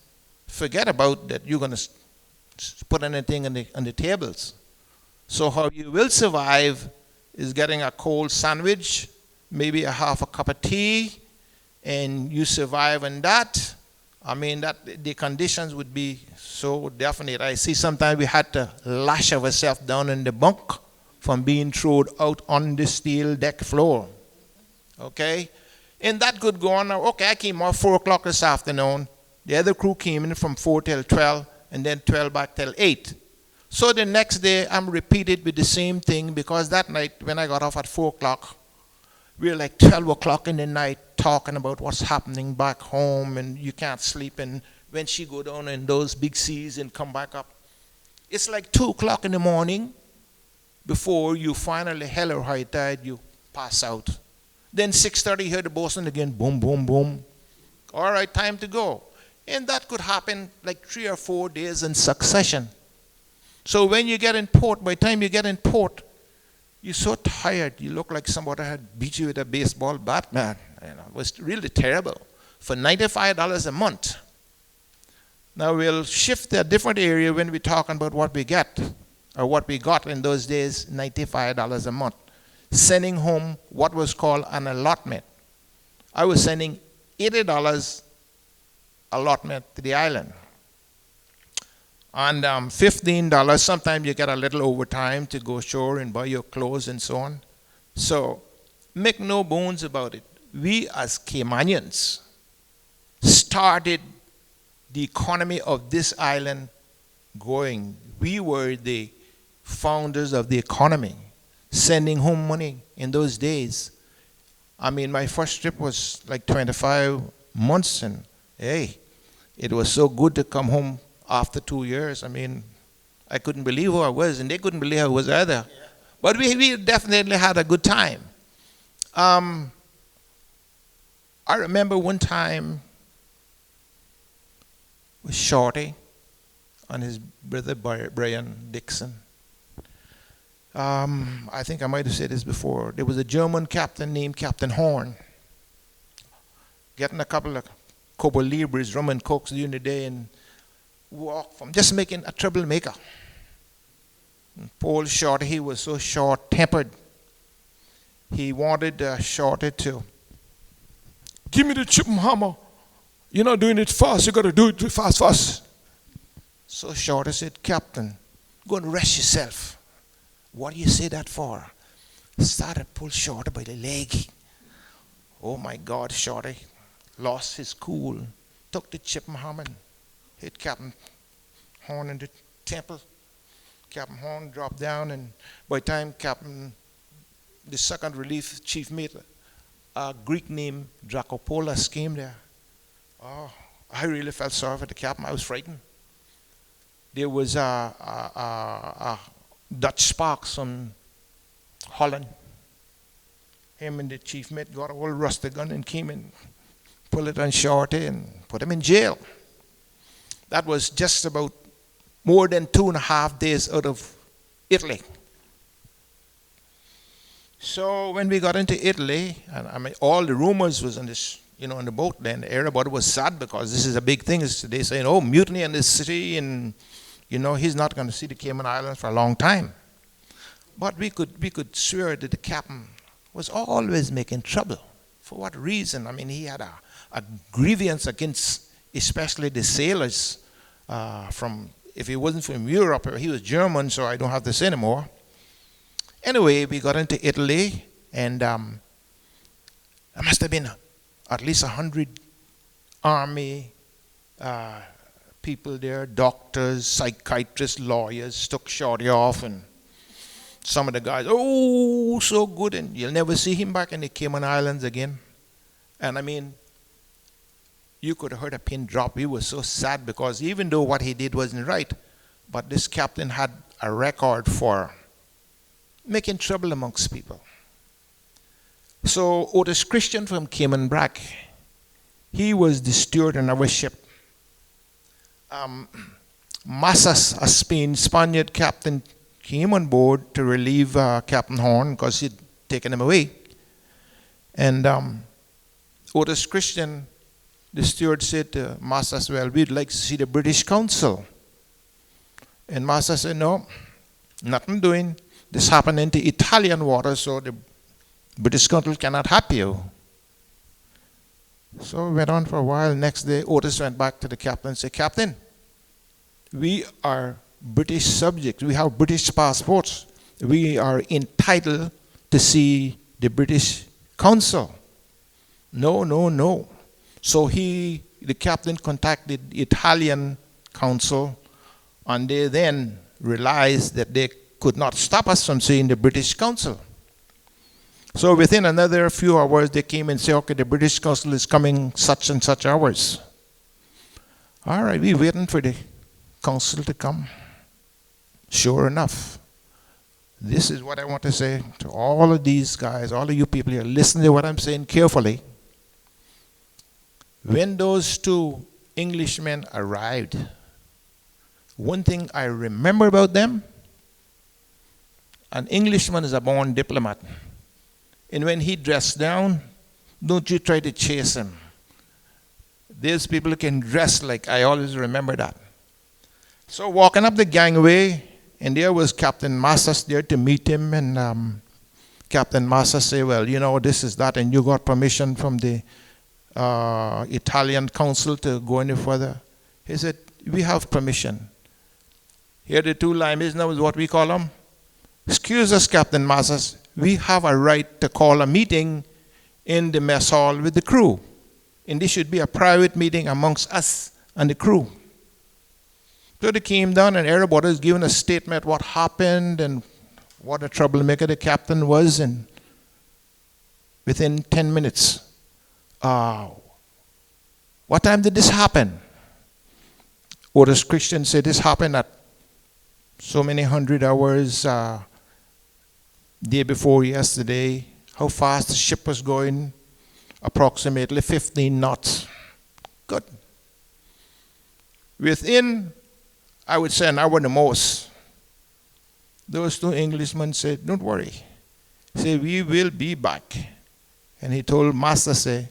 forget about that you're going to put anything on the tables. So how you will survive is getting a cold sandwich, maybe a half a cup of tea, and you survive on that. That the conditions would be so definite. I see sometimes we had to lash ourselves down in the bunk from being thrown out on the steel deck floor. Okay? And that could go on. Okay, I came off 4 o'clock this afternoon. The other crew came in from 4 till 12, and then 12 back till 8. So the next day, I'm repeated with the same thing, because that night, when I got off at 4 o'clock, we were like 12 o'clock in the night talking about what's happening back home, and you can't sleep, and when she go down in those big seas and come back up, it's like 2 o'clock in the morning before you finally, hell or high tide, you pass out. Then 6:30, you hear the bosun again, boom, boom, boom. All right, time to go. And that could happen like 3 or 4 days in succession. So when you get in port, by the time you get in port, You're so tired. You look like somebody had beat you with a baseball bat, man. You know, it was really terrible. For $95 a month. Now we'll shift to a different area when we're talking about what we get, or what we got in those days, $95 a month. Sending home what was called an allotment. I was sending $80 allotment to the island. And $15, sometimes you get a little overtime to go ashore and buy your clothes and so on. So make no bones about it. We as Caymanians started the economy of this island going. We were the founders of the economy, sending home money in those days. I mean, my first trip was like 25 months, and hey, it was so good to come home after 2 years. I mean, I couldn't believe who I was, and they couldn't believe I was either. Yeah. But we definitely had a good time. I remember one time with Shorty and his brother Brian Dixon. I think I might have said this before. There was a German captain named Captain Horn, getting a couple of Cobo Libres, rum and cokes during the day, and walk from just making a troublemaker. And Paul Shorty, he was so short-tempered. He wanted Shorty to give me the chip and hammer. You're not doing it fast. You got to do it fast. So Shorty said, Captain, go and rest yourself. What do you say that for? Started to pull Shorty by the leg. Oh my God, Shorty lost his cool. Took the chip and hammer and hit Captain Horn in the temple. Captain Horn dropped down, and by the time the second relief chief mate, a Greek named Dracopoulos came there. Oh, I really felt sorry for the captain. I was frightened. There was a Dutch Sparks from Holland. Him and the chief mate got a old rusted gun and came and pulled it on Shorty and put him in jail. That was just about more than 2.5 days out of Italy. So when we got into Italy, and I mean, all the rumors was on this, on the boat then. Everybody was sad because this is a big thing. They saying, oh, mutiny in this city, and he's not going to see the Cayman Islands for a long time. But we could swear that the captain was always making trouble. For what reason? I mean, he had a grievance against especially the sailors if he wasn't from Europe, he was German, so I don't have to say anymore. Anyway, we got into Italy, and there must have been at least 100 army people there, doctors, psychiatrists, lawyers, took Shorty off, and some of the guys, oh, so good, and you'll never see him back in the Cayman Islands again. And I mean, you could have heard a pin drop. He was so sad because even though what he did wasn't right, but this captain had a record for making trouble amongst people. So Otis Christian from Cayman Brack, he was the steward on our ship. Massas, a Spaniard captain, came on board to relieve Captain Horn because he'd taken him away. And Otis Christian, the steward, said to Massas, well, we'd like to see the British consul. And Massas said, no, nothing doing. This happened into Italian waters, so the British consul cannot help you. So we went on for a while. Next day, Otis went back to the captain and said, Captain, we are British subjects. We have British passports. We are entitled to see the British consul. No, no, no. So the captain contacted the Italian consul, and they then realized that they could not stop us from seeing the British consul. So within another few hours, they came and said, okay, the British consul is coming such and such hours. All right, we're waiting for the consul to come. Sure enough, this is what I want to say to all of these guys, all of you people here, listen to what I'm saying carefully. When those two Englishmen arrived, one thing I remember about them, An Englishman is a born diplomat. And when he dressed down, don't you try to chase him. These people can dress like, I always remember that. So walking up the gangway, and there was Captain Massas there to meet him, and Captain Massas said, well, you know, this is that, and you got permission from the Italian consul to go any further. He said, we have permission. Here the two limeys now is what we call them. Excuse us, Captain Massas, we have a right to call a meeting in the mess hall with the crew. And this should be a private meeting amongst us and the crew. So they came down and everybody was giving a statement what happened and what a troublemaker the captain was. And within 10 minutes, what time did this happen? Otis Christian said this happened at so many 100 hours day before yesterday. How fast the ship was going? Approximately 15 knots. Good. Within, I would say, an hour the most, those two Englishmen said, don't worry. Say, we will be back. And he told Master, say,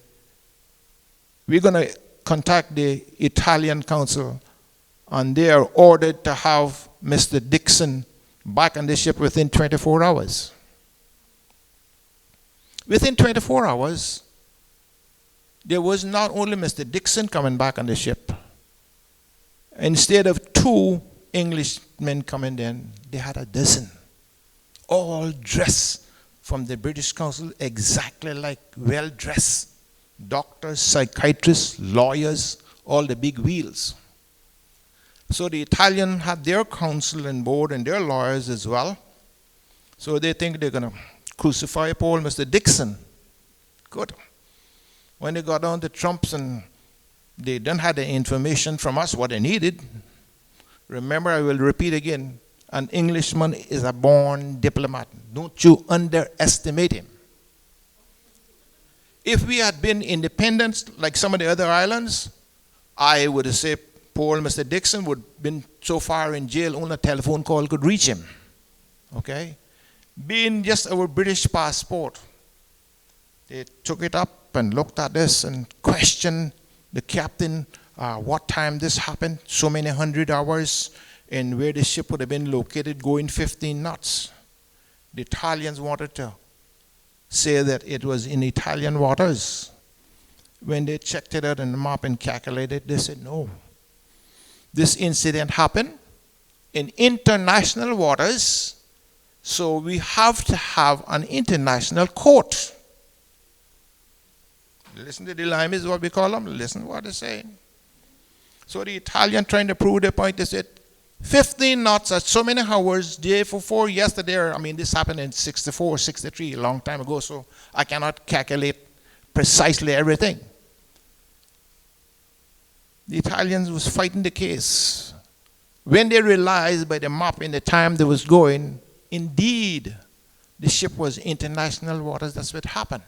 we're going to contact the Italian consul, and they are ordered to have Mr. Dixon back on the ship within 24 hours. Within 24 hours, there was not only Mr. Dixon coming back on the ship. Instead of 2 Englishmen coming in, they had a dozen, all dressed from the British Council exactly like well-dressed. Doctors, psychiatrists, lawyers, all the big wheels. So the Italian had their council on board and their lawyers as well. So they think they're going to crucify poor Mr. Dixon. Good. When they got down to Trump's and they didn't have the information from us what they needed. Remember, I will repeat again, an Englishman is a born diplomat. Don't you underestimate him. If we had been independent like some of the other islands, I would have said poor Mr. Dixon would have been so far in jail, only a telephone call could reach him. Okay? Being just our British passport, they took it up and looked at this and questioned the captain, what time this happened, so many 100 hours, and where the ship would have been located going 15 knots. The Italians wanted to say that it was in Italian waters. When they checked it out on the map and calculated, they said, no. This incident happened in international waters, so we have to have an international court. Listen to the limeys, what we call them. Listen to what they're saying. So the Italian trying to prove their point, they said, 15 knots at so many hours, day for 4 yesterday. I mean, this happened in 64, 63, a long time ago, so I cannot calculate precisely everything. The Italians was fighting the case. When they realized by the map in the time they was going, indeed, the ship was international waters, that's what happened.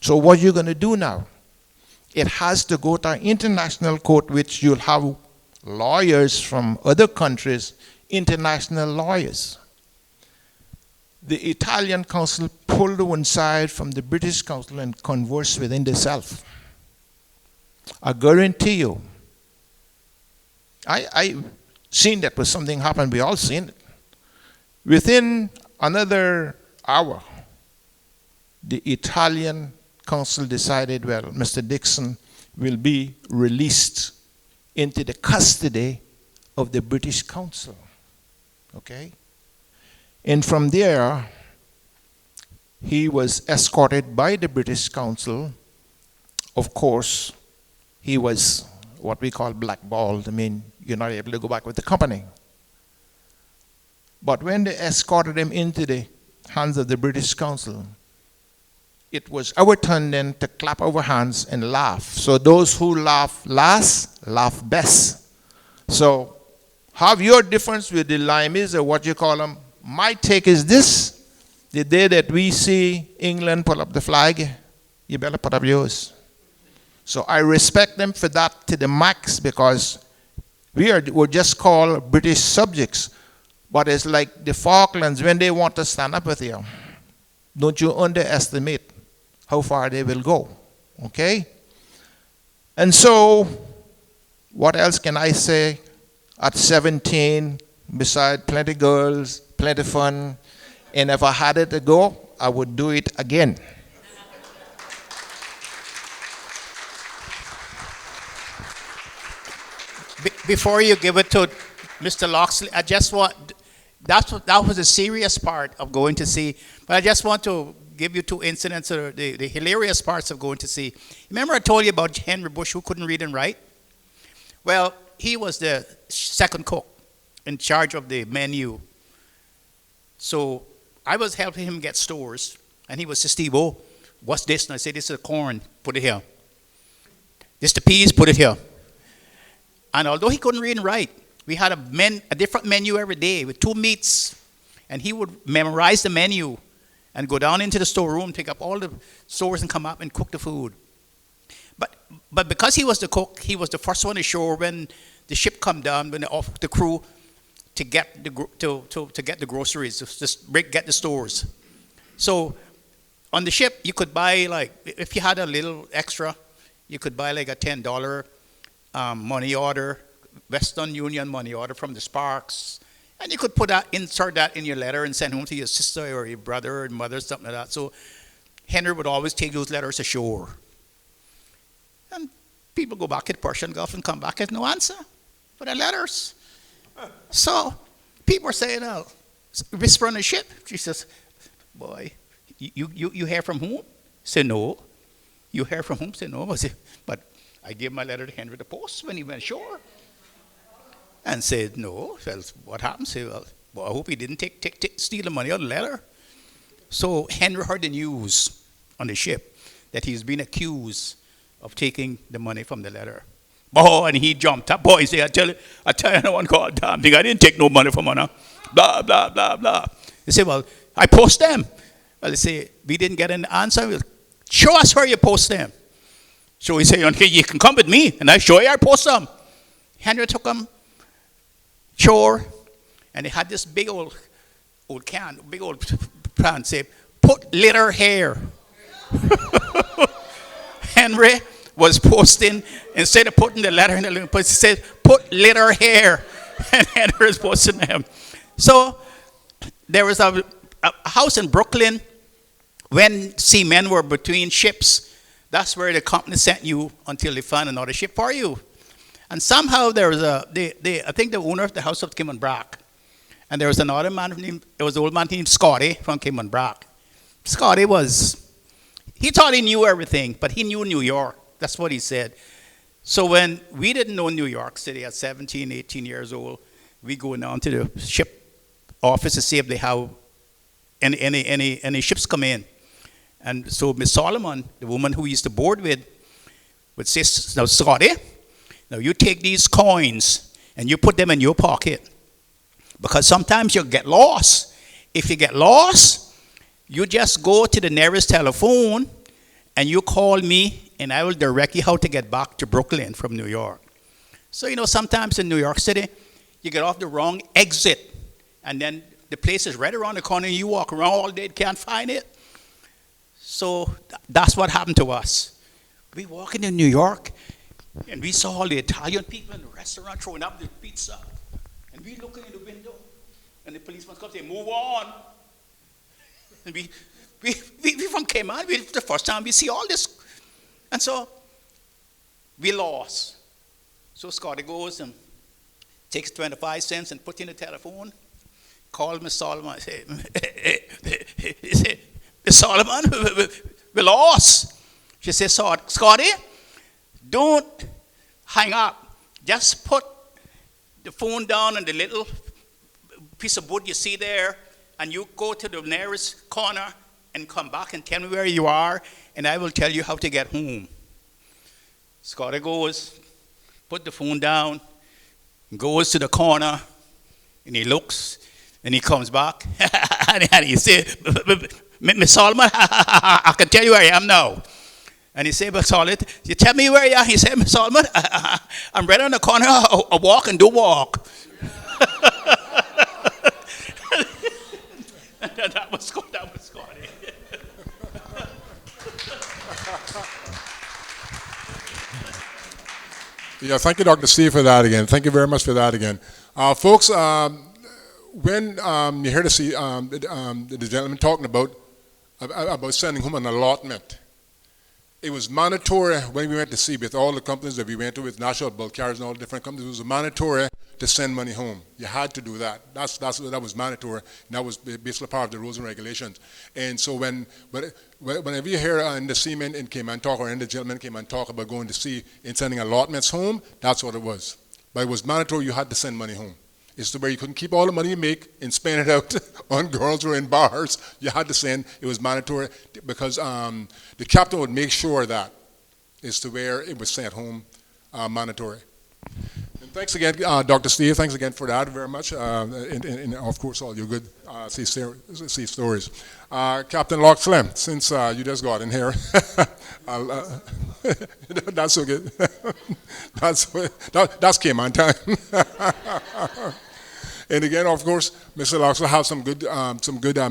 So what are you going to do now? It has to go to an international court, which you'll have lawyers from other countries, international lawyers. The Italian council pulled one side from the British council and conversed within themselves. I guarantee you, I seen that was something happened, we all seen it. Within another hour, the Italian council decided, well, Mr. Dixon will be released into the custody of the British Council. Okay? And from there, he was escorted by the British Council. Of course, he was what we call blackballed. I mean, you're not able to go back with the company. But when they escorted him into the hands of the British Council, it was our turn then to clap our hands and laugh. So those who laugh last, laugh best. So have your difference with the limeys or what you call them. My take is this: the day that we see England put up the flag, you better put up yours. So I respect them for that to the max, because we're just called British subjects. But it's like the Falklands when they want to stand up with you. Don't you underestimate how far they will go. Okay? And so, what else can I say? At 17, beside plenty girls, plenty fun, and if I had it to go, I would do it again. Before you give it to Mr. Loxley, I just want, that was a serious part of going to sea, but I just want to give you two incidents, or the hilarious parts of going to sea. Remember I told you about Henry Bush, who couldn't read and write? Well, he was the second cook in charge of the menu. So I was helping him get stores, and he was said, Steve, oh, what's this? And I said, this is corn, put it here. This the peas, put it here. And although he couldn't read and write, we had a different menu every day with 2 meats, and he would memorize the menu and go down into the storeroom, pick up all the stores and come up and cook the food. But because he was the cook, he was the first one ashore when the ship come down, when the crew to get the groceries, get the stores. So on the ship, you could buy, like, if you had a little extra, you could buy like a $10 money order, Western Union money order from the Sparks, and you could insert that in your letter and send home to your sister or your brother or mother, something like that. So Henry would always take those letters ashore. And people go back to the Persian Gulf and come back with no answer for the letters. So people are saying, oh, whisper on the ship. She says, boy, you hear from whom? Say, no. You hear from whom? Say, no. I say, but I gave my letter to Henry the Post when he went ashore. And said, no. Well, what happened? Say, well, I hope he didn't steal the money out of the letter. So Henry heard the news on the ship that he's been accused of taking the money from the letter. Oh, and he jumped up. Boy, he said, I tell you no one goddamn thing. I didn't take no money from her. Blah, blah, blah, blah. He said, well, I post them. Well, they say, we didn't get an answer. Well, show us where you post them. So he said, okay, you can come with me, and I show you I post them. Henry took them shore, and they had this big old can, big old plan, say, put litter here. Henry was posting, instead of putting the letter in the little place, he said, put litter here. And Henry was posting them. So there was a house in Brooklyn when seamen were between ships. That's where the company sent you until they found another ship for you. And somehow there was I think the owner of the house of Cayman Brack, and there was another man named, there was an old man named Scotty from Cayman Brack. Scotty he thought he knew everything, but he knew New York. That's what he said. So when we didn't know New York City at 17, 18 years old, we go down to the ship office to see if they have any ships come in. And so Miss Solomon, the woman who we used to board with, would say, now Scotty, now you take these coins and you put them in your pocket, because sometimes you'll get lost. If you get lost, you just go to the nearest telephone and you call me and I will direct you how to get back to Brooklyn from New York. So, sometimes in New York City, you get off the wrong exit and then the place is right around the corner and you walk around all day, can't find it. So that's what happened to us. We walking in New York, and we saw all the Italian people in the restaurant throwing up the pizza. And we looking in the window, and the policeman comes and say, move on. And we from Cayman, the first time we see all this. And so we lost. So Scotty goes and takes 25 cents and puts in the telephone, called Miss Solomon, say, Miss Solomon, we lost. She says, Scotty, don't hang up. Just put the phone down on the little piece of wood you see there, and you go to the nearest corner and come back and tell me where you are, and I will tell you how to get home. Scotty goes, put the phone down, goes to the corner, and he looks, and he comes back, and he says, Miss Solomon, I can tell you where I am now. And he said, Miss Solomon, you tell me where you are? He said, Miss Solomon, I'm right on the corner, I walk and do walk. Yeah, thank you, Dr. Steve, for that again. Thank you very much for that again. Folks, when you hear the gentleman talking about sending home an allotment, it was mandatory when we went to sea with all the companies that we went to with National Bulk Carriers and all the different companies. It was mandatory to send money home. You had to do that. That was mandatory. And that was basically part of the rules and regulations. And so whenever you hear in the seamen in Cayman talk or in the gentlemen in Cayman talk about going to sea and sending allotments home, that's what it was. But it was mandatory. You had to send money home. It's to where you couldn't keep all the money you make and spend it out on girls or in bars. You had to send. It was mandatory because the captain would make sure that is to where it was sent home mandatory. And thanks again, Dr. Steve. Thanks again for that very much. And of course, all your good sea stories. Captain Loxley, since you just got in here, that's okay. That's Cayman time. And again, of course, Mr. Loxley has some good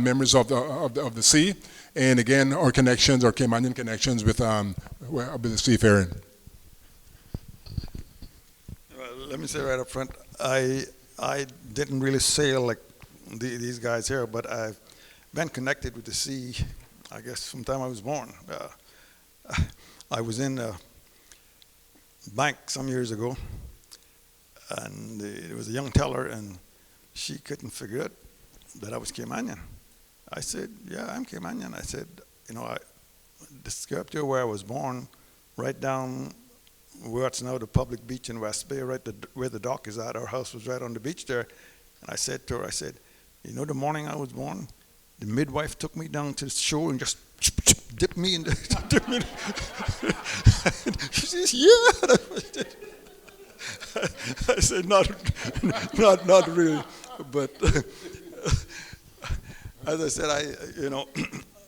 memories of the sea, and again, our Caymanian connections with the seafaring. Well, let me say right up front, I didn't really sail like these guys here, but I've been connected with the sea, I guess, from the time I was born. I was in a bank some years ago, and there was a young teller, and she couldn't figure out that I was Caymanian. I said, yeah, I'm Caymanian. I said, I described to her where I was born, right down where it's now the public beach in West Bay, right where the dock is at. Our house was right on the beach there. And I said to her, the morning I was born, the midwife took me down to the shore and just dipped me in the... She says, yeah. I said, not really. But as I said,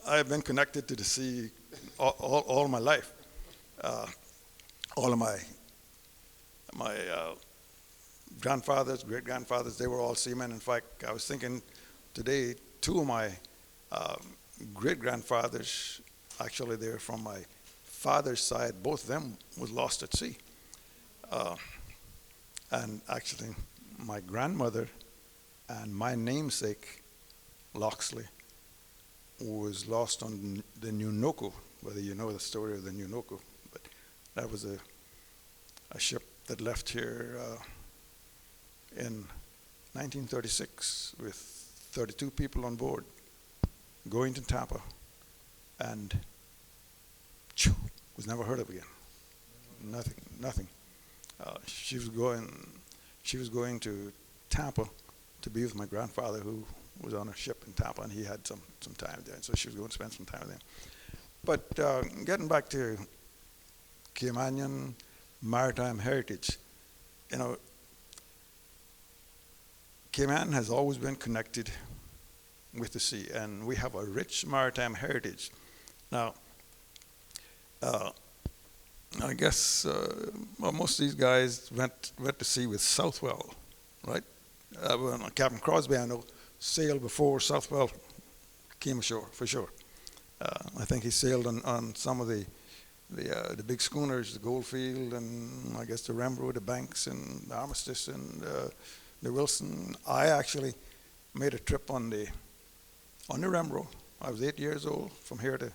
I've been connected to the sea all my life. All of my grandfathers, great-grandfathers, they were all seamen. In fact, I was thinking today, two of my great-grandfathers, actually they're from my father's side, both of them was lost at sea. And actually, my grandmother and my namesake, Loxley, was lost on the Nunoko, whether you know the story of the Nunoko. But that was a ship that left here in 1936 with 32 people on board, going to Tampa, and was never heard of again. Nothing. She was going to Tampa to be with my grandfather, who was on a ship in Tampa, and he had some time there, and so she was going to spend some time with him. But getting back to Caymanian maritime heritage, Cayman has always been connected with the sea, and we have a rich maritime heritage. Now, I guess most of these guys went to sea with Southwell, right? Captain Crosby, I know, sailed before Southwell came ashore, for sure. I think he sailed on some of the big schooners, the Goldfield, and I guess the Rembrandt, the Banks, and the Armistice, and the Wilson. I actually made a trip on the Rembrandt. I was 8 years old, from here to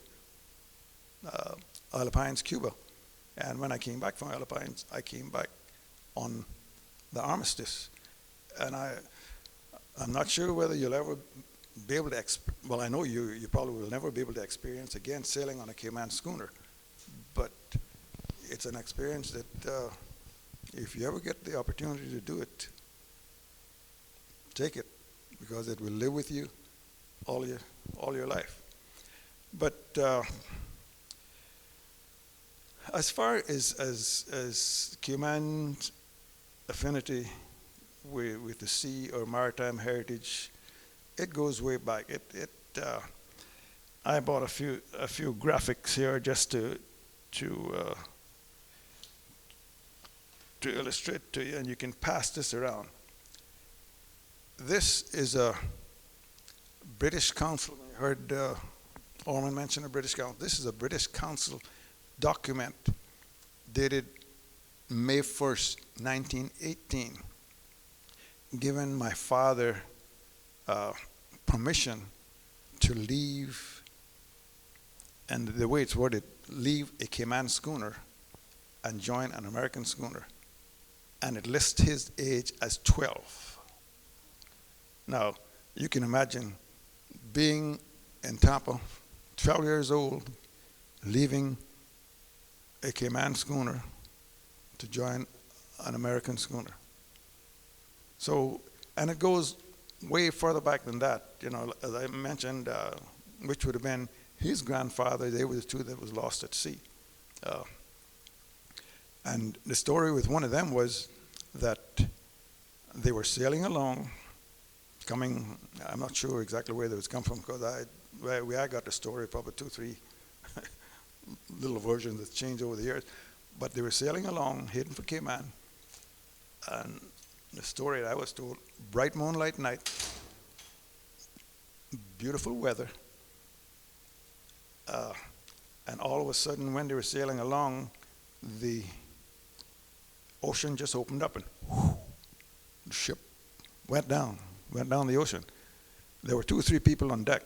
Isle of Pines, Cuba. And when I came back from Isle of Pines, I came back on the Armistice. And I'm not sure whether you'll ever be able to, well, I know you probably will never be able to experience again sailing on a Cayman schooner. But it's an experience that if you ever get the opportunity to do it, take it, because it will live with you all your life. But as far as Cayman's affinity with the sea or maritime heritage, it goes way back. I bought a few graphics here just to illustrate to you, and you can pass this around. This is a British Council. You heard Orman mention a British Council. This is a British Council document dated May 1st, 1918, given my father permission to leave, and the way it's worded, leave a Cayman schooner and join an American schooner. And it lists his age as 12. Now, you can imagine being in Tampa, 12 years old, leaving a Cayman schooner to join an American schooner. So, and it goes way further back than that. You know, as I mentioned, which would have been his grandfather. They were the two that was lost at sea. And the story with one of them was that they were sailing along, coming, I'm not sure exactly where they was come from, because I got the story, probably 2-3 little versions that changed over the years. But they were sailing along, heading for Cayman, and the story that I was told, bright moonlight night, beautiful weather, and all of a sudden when they were sailing along, the ocean just opened up and whoo, the ship went down the ocean. There were 2 or 3 people on deck,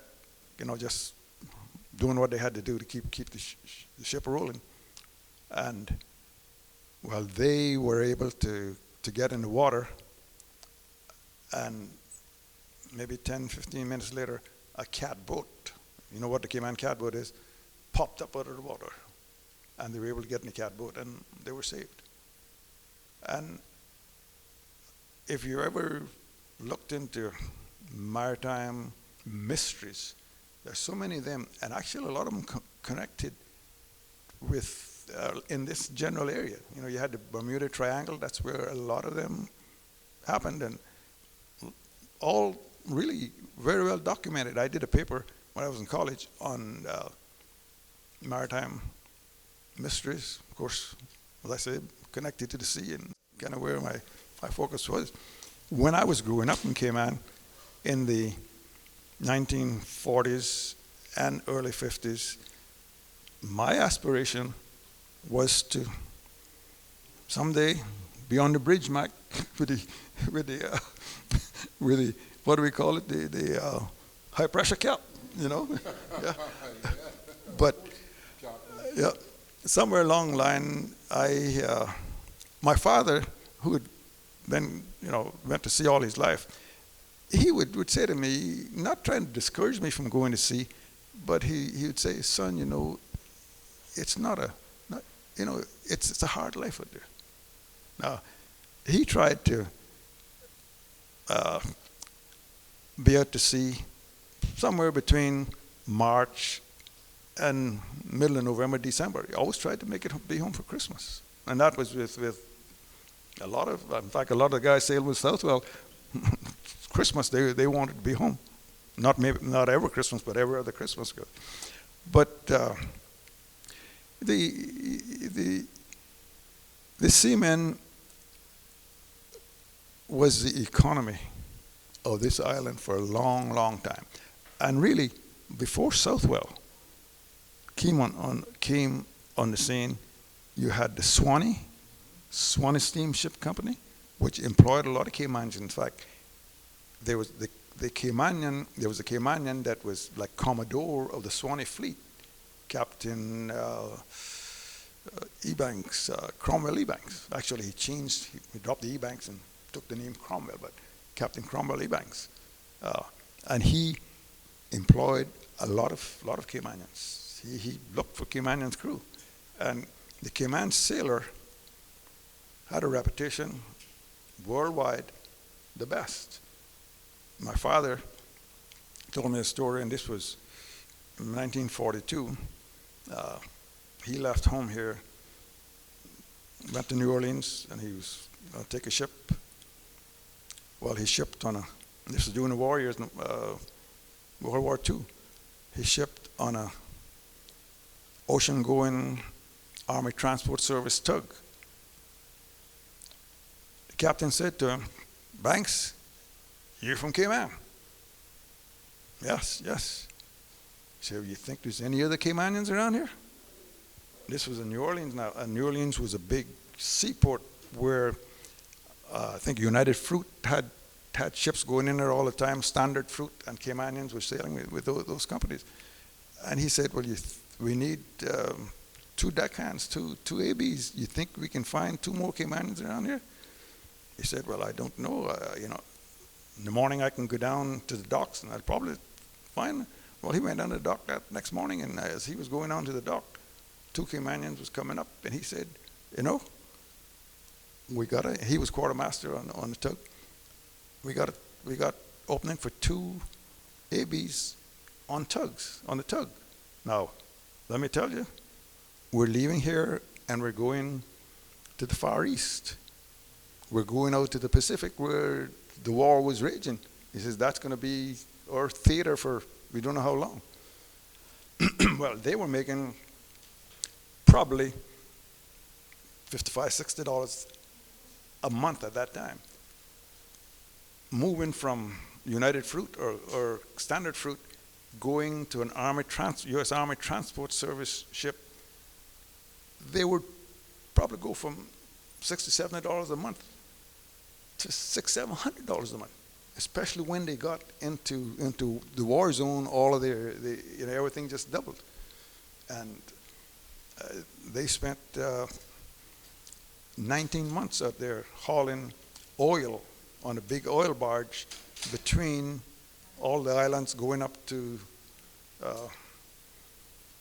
you know, just doing what they had to do to keep the ship rolling. And well, they were able to get in the water, and maybe 10-15 minutes later, a catboat, you know what the Cayman catboat is, popped up out of the water, and they were able to get in the catboat, and they were saved. And if you ever looked into maritime mysteries, there's so many of them, and actually a lot of them connected with in this general area. You know, you had the Bermuda Triangle, that's where a lot of them happened, and all really very well documented. I did a paper when I was in college on maritime mysteries, of course, as I said, connected to the sea and kind of where my focus was. When I was growing up in Cayman in the 1940s and early 50s, my aspiration was to someday be on the bridge, Mac, with the what do we call it, the high pressure cap, you know. Yeah. But yeah, somewhere along the line, my father, who had been, you know, went to sea all his life, he would say to me, not trying to discourage me from going to sea, but he would say, son, you know, it's you know, it's a hard life out there. Now, he tried to be out to sea somewhere between March and middle of November, December. He always tried to make it be home for Christmas. And that was with a lot of, in fact, a lot of the guys sailed with Southwell. Christmas, they wanted to be home. Not every Christmas, but every other Christmas. But the seamen was the economy of this island for a long, long time. And really, before Southwell came on the scene, you had the Swanee Steamship Company, which employed a lot of Caymanians. In fact, there was a Caymanian that was like Commodore of the Swanee fleet, Captain Ebanks, Cromwell Ebanks. Actually, he dropped the Ebanks and took the name Cromwell, but Captain Cromwell Ebanks. And he employed a lot of Caymanians. He looked for Caymanians crew. And the Cayman sailor had a reputation worldwide, the best. My father told me a story, and this was in 1942. He left home here, went to New Orleans, and he was going to take a ship. Well, he shipped on this was during the war years, World War II. He shipped on a ocean-going Army Transport Service tug. The captain said to him, Banks, you're from Cayman? Yes. He said, you think there's any other Caymanians around here? This was in New Orleans now, and New Orleans was a big seaport where I think United Fruit had ships going in there all the time. Standard Fruit and Caymanians were sailing with those companies. And he said, well, we need 2 deckhands, two ABs. You think we can find 2 more Caymanians around here? He said, well, I don't know. In the morning I can go down to the docks and I'll probably find. Well, he went down to the dock that next morning, and as he was going down to the dock, 2 Caymanians was coming up, and he said, he was quartermaster on the tug. We got opening for 2 ABs on the tug. Now, let me tell you, we're leaving here and we're going to the Far East. We're going out to the Pacific where the war was raging. He says that's going to be our theater for we don't know how long. Well, they were making probably $55, $60 a month at that time. Moving from United Fruit or Standard Fruit, going to an U.S. Army Transport Service ship, they would probably go from $60, $70 a month to $600, $700 a month. Especially when they got into the war zone, all of everything just doubled, and they spent 19 months out there hauling oil on a big oil barge between all the islands going up to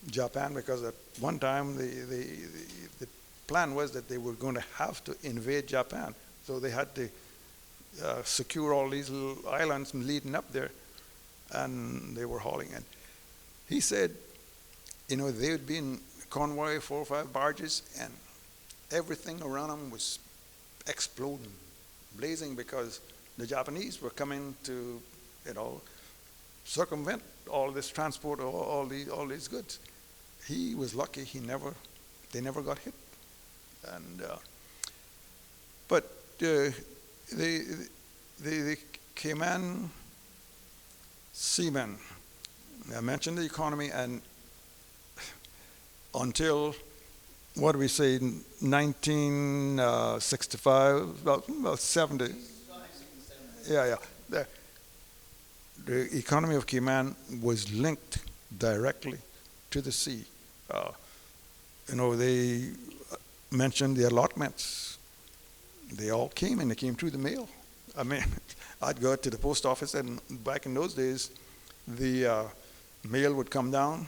Japan, because at one time the plan was that they were going to have to invade Japan, so they had to secure all these little islands leading up there, and they were hauling in. He said, they would be in convoy, 4 or 5 barges, and everything around them was exploding, blazing, because the Japanese were coming to, circumvent all this transport, all these goods. He was lucky; they never got hit, and but. The Cayman seamen, I mentioned the economy, and until, what do we say, 1965, about 70. Yeah. The economy of Cayman was linked directly to the sea. They mentioned the allotments. They all came, and they came through the mail. I mean, I'd go to the post office, and back in those days, the mail would come down,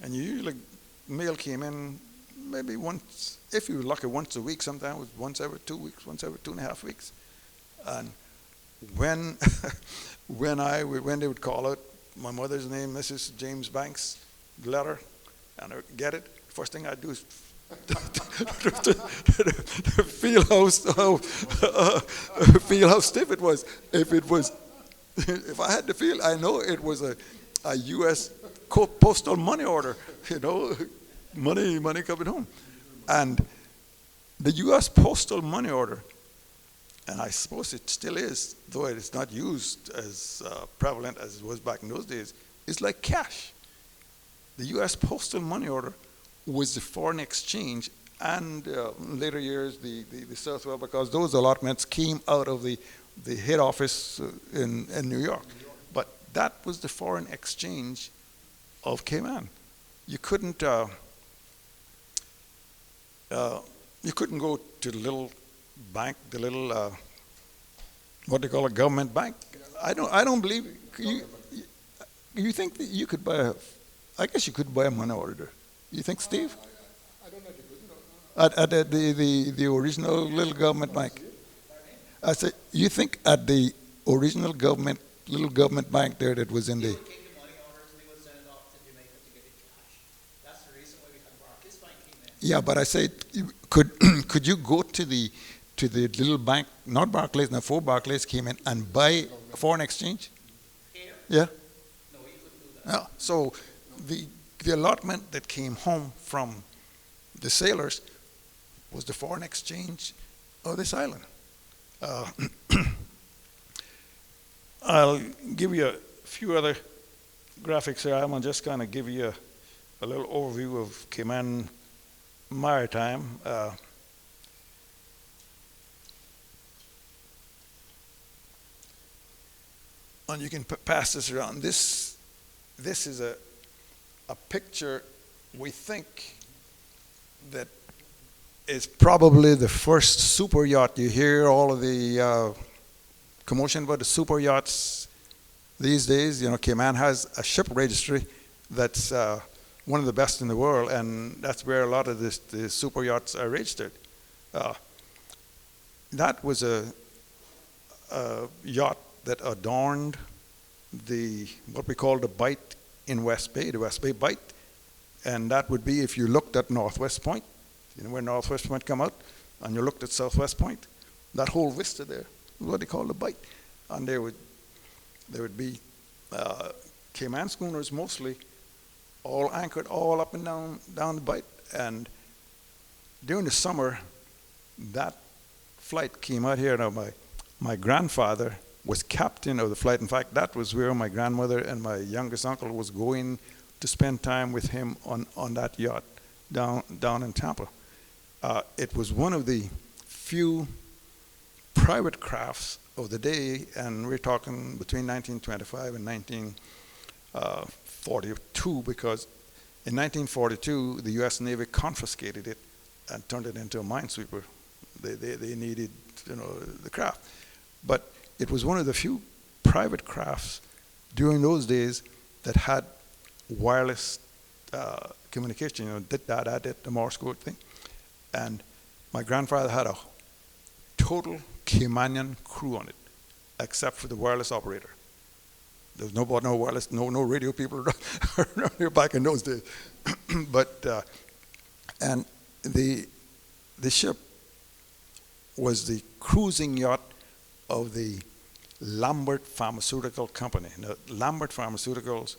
and usually mail came in maybe once, if you were lucky, once a week. Sometimes it was once every 2 weeks, once every 2.5 weeks. And when they would call out my mother's name, Mrs. James Banks, letter, and I would get it, first thing I'd do is feel how stiff it was. If I had to feel, I know it was a U.S. postal money order, money coming home. And the U.S. postal money order, and I suppose it still is, though it's not used as prevalent as it was back in those days, is like cash. The U.S. postal money order was the foreign exchange, and in later years the Southwell, because those allotments came out of the head office in New York. But that was the foreign exchange of Cayman. You couldn't go to the little bank, the little what they call a government bank. I don't believe you think that you could buy I guess you could buy a money order. You think, Steve? I don't know if you could. At the original little government bank. I said, you think at the original little government bank there that was in the. They would take the money orders and they would send it off to Jamaica to get it cash. That's the reason why we had Barclays Bank came in. Yeah, but I said, could you go to the little bank, not Barclays, now before Barclays came in, and buy foreign exchange? Here? Yeah. No, you couldn't do that. Yeah. So the allotment that came home from the sailors was the foreign exchange of this island. I'll give you a few other graphics here. I'm going to just kind of give you a little overview of Cayman Maritime. and you can pass this around. This is a picture we think that is probably the first super yacht. You hear all of the commotion about the super yachts these days. You know, Cayman has a ship registry that's one of the best in the world, and that's where a lot of the super yachts are registered. That was a yacht that adorned what we call the bight in West Bay, the West Bay bight, and that would be if you looked at Northwest Point, you know where Northwest Point come out, and you looked at Southwest Point, that whole vista there is what they call the bight, and there would be Cayman schooners mostly, all anchored all up and down the bight, and during the summer, that flight came out here. Now my grandfather was captain of the flight. In fact, that was where my grandmother and my youngest uncle was going to spend time with him on that yacht down in Tampa. It was one of the few private crafts of the day, and we're talking between 1925 and 1942, because in 1942 the U.S. Navy confiscated it and turned it into a minesweeper. They needed, you know, the craft, but it was one of the few private crafts during those days that had wireless communication. You know, did the Morse code thing, and my grandfather had a total Caymanian crew on it, except for the wireless operator. There was no wireless, no radio people around here back in those days. But and the ship was the cruising yacht of the Lambert Pharmaceutical Company. Now, Lambert Pharmaceuticals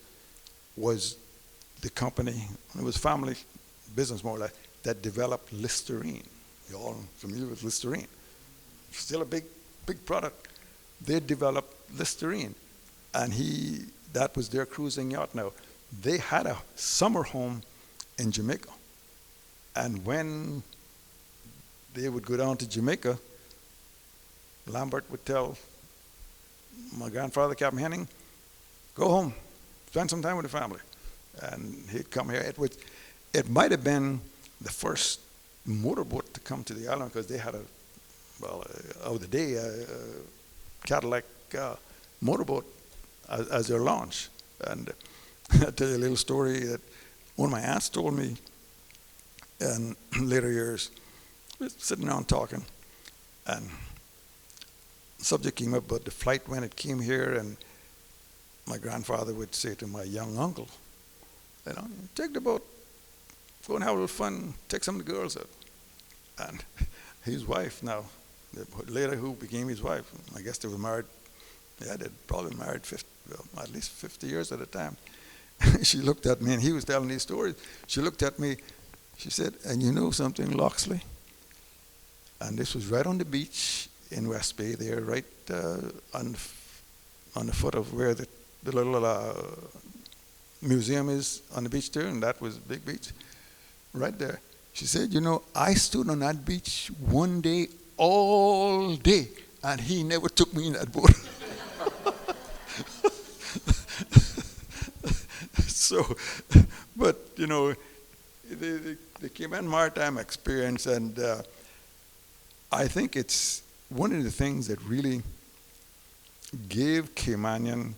was the company, it was family business more or less, that developed Listerine. You're all familiar with Listerine. Still a big product. They developed Listerine, and that was their cruising yacht. Now, they had a summer home in Jamaica, and when they would go down to Jamaica, Lambert would tell my grandfather, Captain Henning, go home, spend some time with the family. And he'd come here. It might have been the first motorboat to come to the island, because they had of the day, a Cadillac motorboat as their launch. And I'll tell you a little story that one of my aunts told me in later years. We were sitting around talking, and the subject came up about the flight when it came here, and my grandfather would say to my young uncle, you know, take the boat, go and have a little fun, take some of the girls out. And his wife now, later who became his wife, I guess they were married, they'd probably married at least 50 years at a time. She looked at me, and he was telling these stories. She looked at me, she said, and you know something, Loxley? And this was right on the beach in West Bay there, right on the foot of where the little museum is on the beach there, and that was a big beach, right there. She said, you know, I stood on that beach one day, all day, and he never took me in that boat. So, but, you know, the Cayman Maritime experience, and I think it's one of the things that really gave Cayman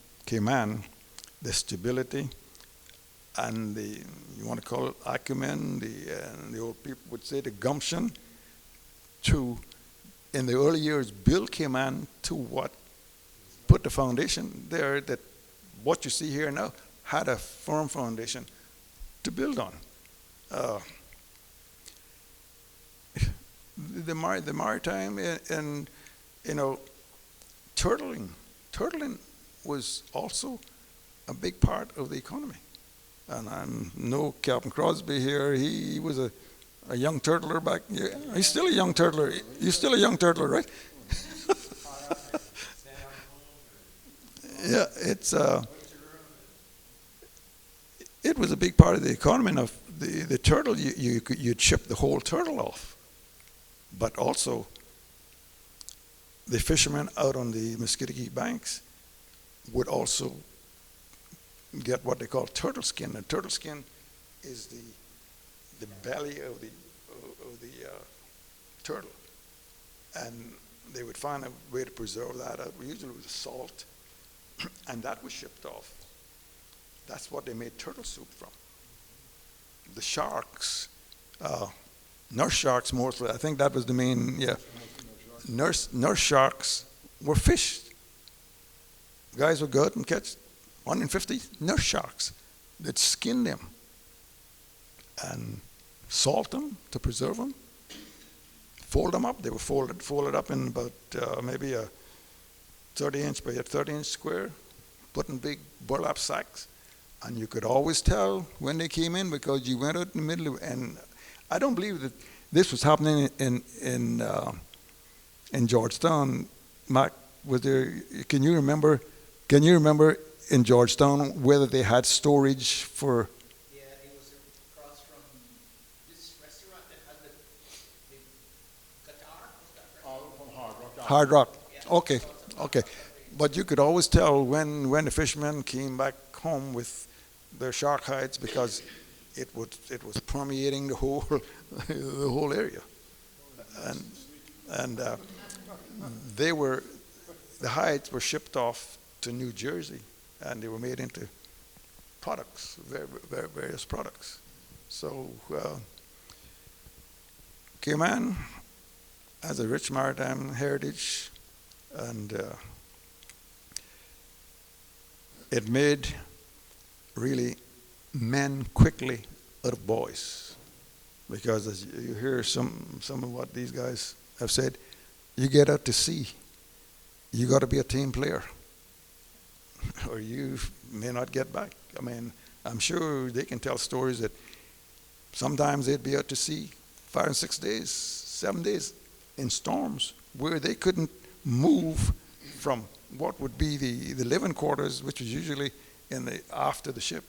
the stability and you want to call it acumen, the old people would say the gumption to, in the early years, build Cayman to what put the foundation there, that what you see here now had a firm foundation to build on. The maritime, and you know, turtling was also a big part of the economy. And I know Captain Crosby here, he was a young turtler back. Yeah, he's still a young turtler. You're still a young turtler, right? Yeah, it was a big part of the economy. Now, the turtle, you'd ship the whole turtle off, but also the fishermen out on the Muscogee banks, would also get what they call turtle skin. And turtle skin is the belly of the turtle, and they would find a way to preserve that, usually with salt, and that was shipped off. That's what they made turtle soup from. The sharks, nurse sharks mostly, I think that was the main, yeah. Nurse sharks were fished. Guys would go out and catch 150 nurse sharks. They'd skin them and salt them to preserve them, fold them up. They were folded up in about maybe a 30-inch by a 30-inch square, put in big burlap sacks. And you could always tell when they came in because you went out in the middle of, and I don't believe that this was happening in Georgetown. Mac, was there? Can you remember in Georgetown whether they had storage for? Yeah, it was across from this restaurant that had the guitar. Was that right? Hard Rock. Yeah. Okay. But you could always tell when the fishermen came back home with their shark hides because it was permeating the whole area, and the hides were shipped off to New Jersey, and they were made into products, various products. So Cayman has a rich maritime heritage, and it made really men quickly out of boys, because as you hear some of what these guys have said, you get out to sea, you got to be a team player, or you may not get back. I mean, I'm sure they can tell stories that sometimes they'd be out to sea 5 and 6 days, 7 days in storms where they couldn't move from what would be the living quarters, which was usually after the ship,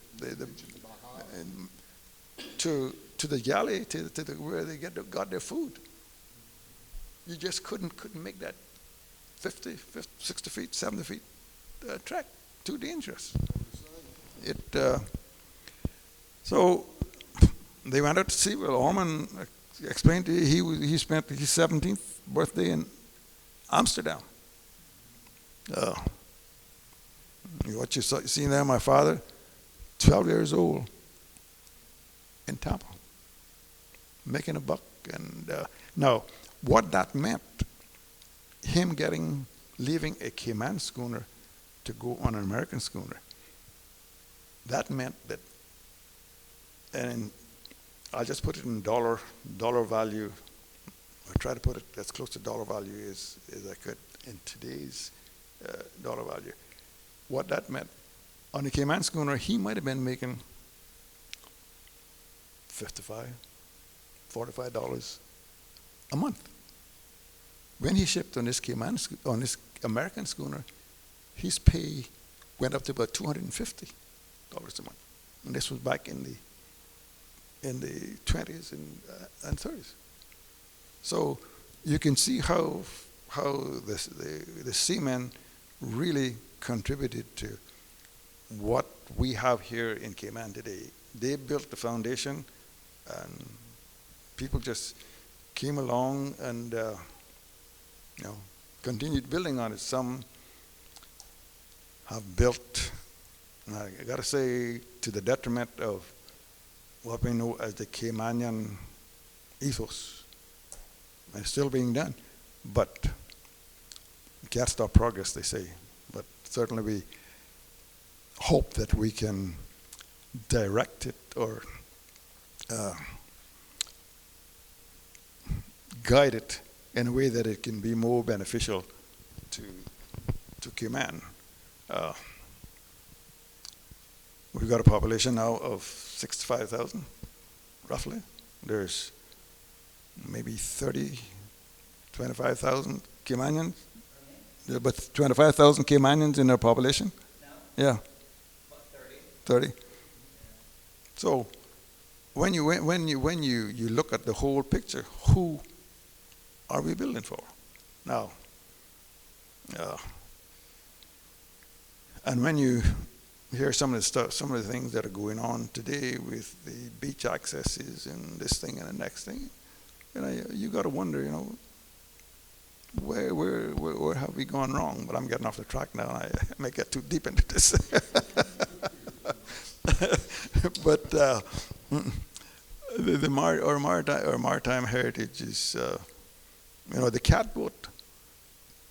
to the galley, to where they got their food. You just couldn't make that 50, 60 feet, 70 feet trek. Too dangerous. So they went out to sea. Well, Orman explained to you he spent his 17th birthday in Amsterdam. What you see there, my father, 12 years old, in Tampa, making a buck. And now, what that meant, him leaving a Cayman schooner to go on an American schooner, that meant that, and I'll just put it in dollar value. I try to put it as close to dollar value as I could in today's dollar value. What that meant, on a Cayman schooner, he might have been making $55, $45 a month. When he shipped on this American schooner, his pay went up to about $250 a month, and this was back in the 20s and 30s. So you can see how the seamen really contributed to what we have here in Cayman today. They built the foundation, and people just came along and continued building on it. Some have built, I got to say, to the detriment of what we know as the Caymanian ethos. And it's still being done, but you can't stop progress, they say. But certainly we hope that we can direct it or guide it in a way that it can be more beneficial to Cayman. We've got a population now of 65,000, roughly. There's maybe 25,000 Caymanians. There are about 25,000 Caymanians in our population. No. Yeah. About 30. So when you look at the whole picture, who are we building for? Now, And when you hear some of the stuff, some of the things that are going on today with the beach accesses and this thing and the next thing, you got to wonder, where have we gone wrong? But I'm getting off the track now, and I may get too deep into this. But our maritime heritage is, the catboat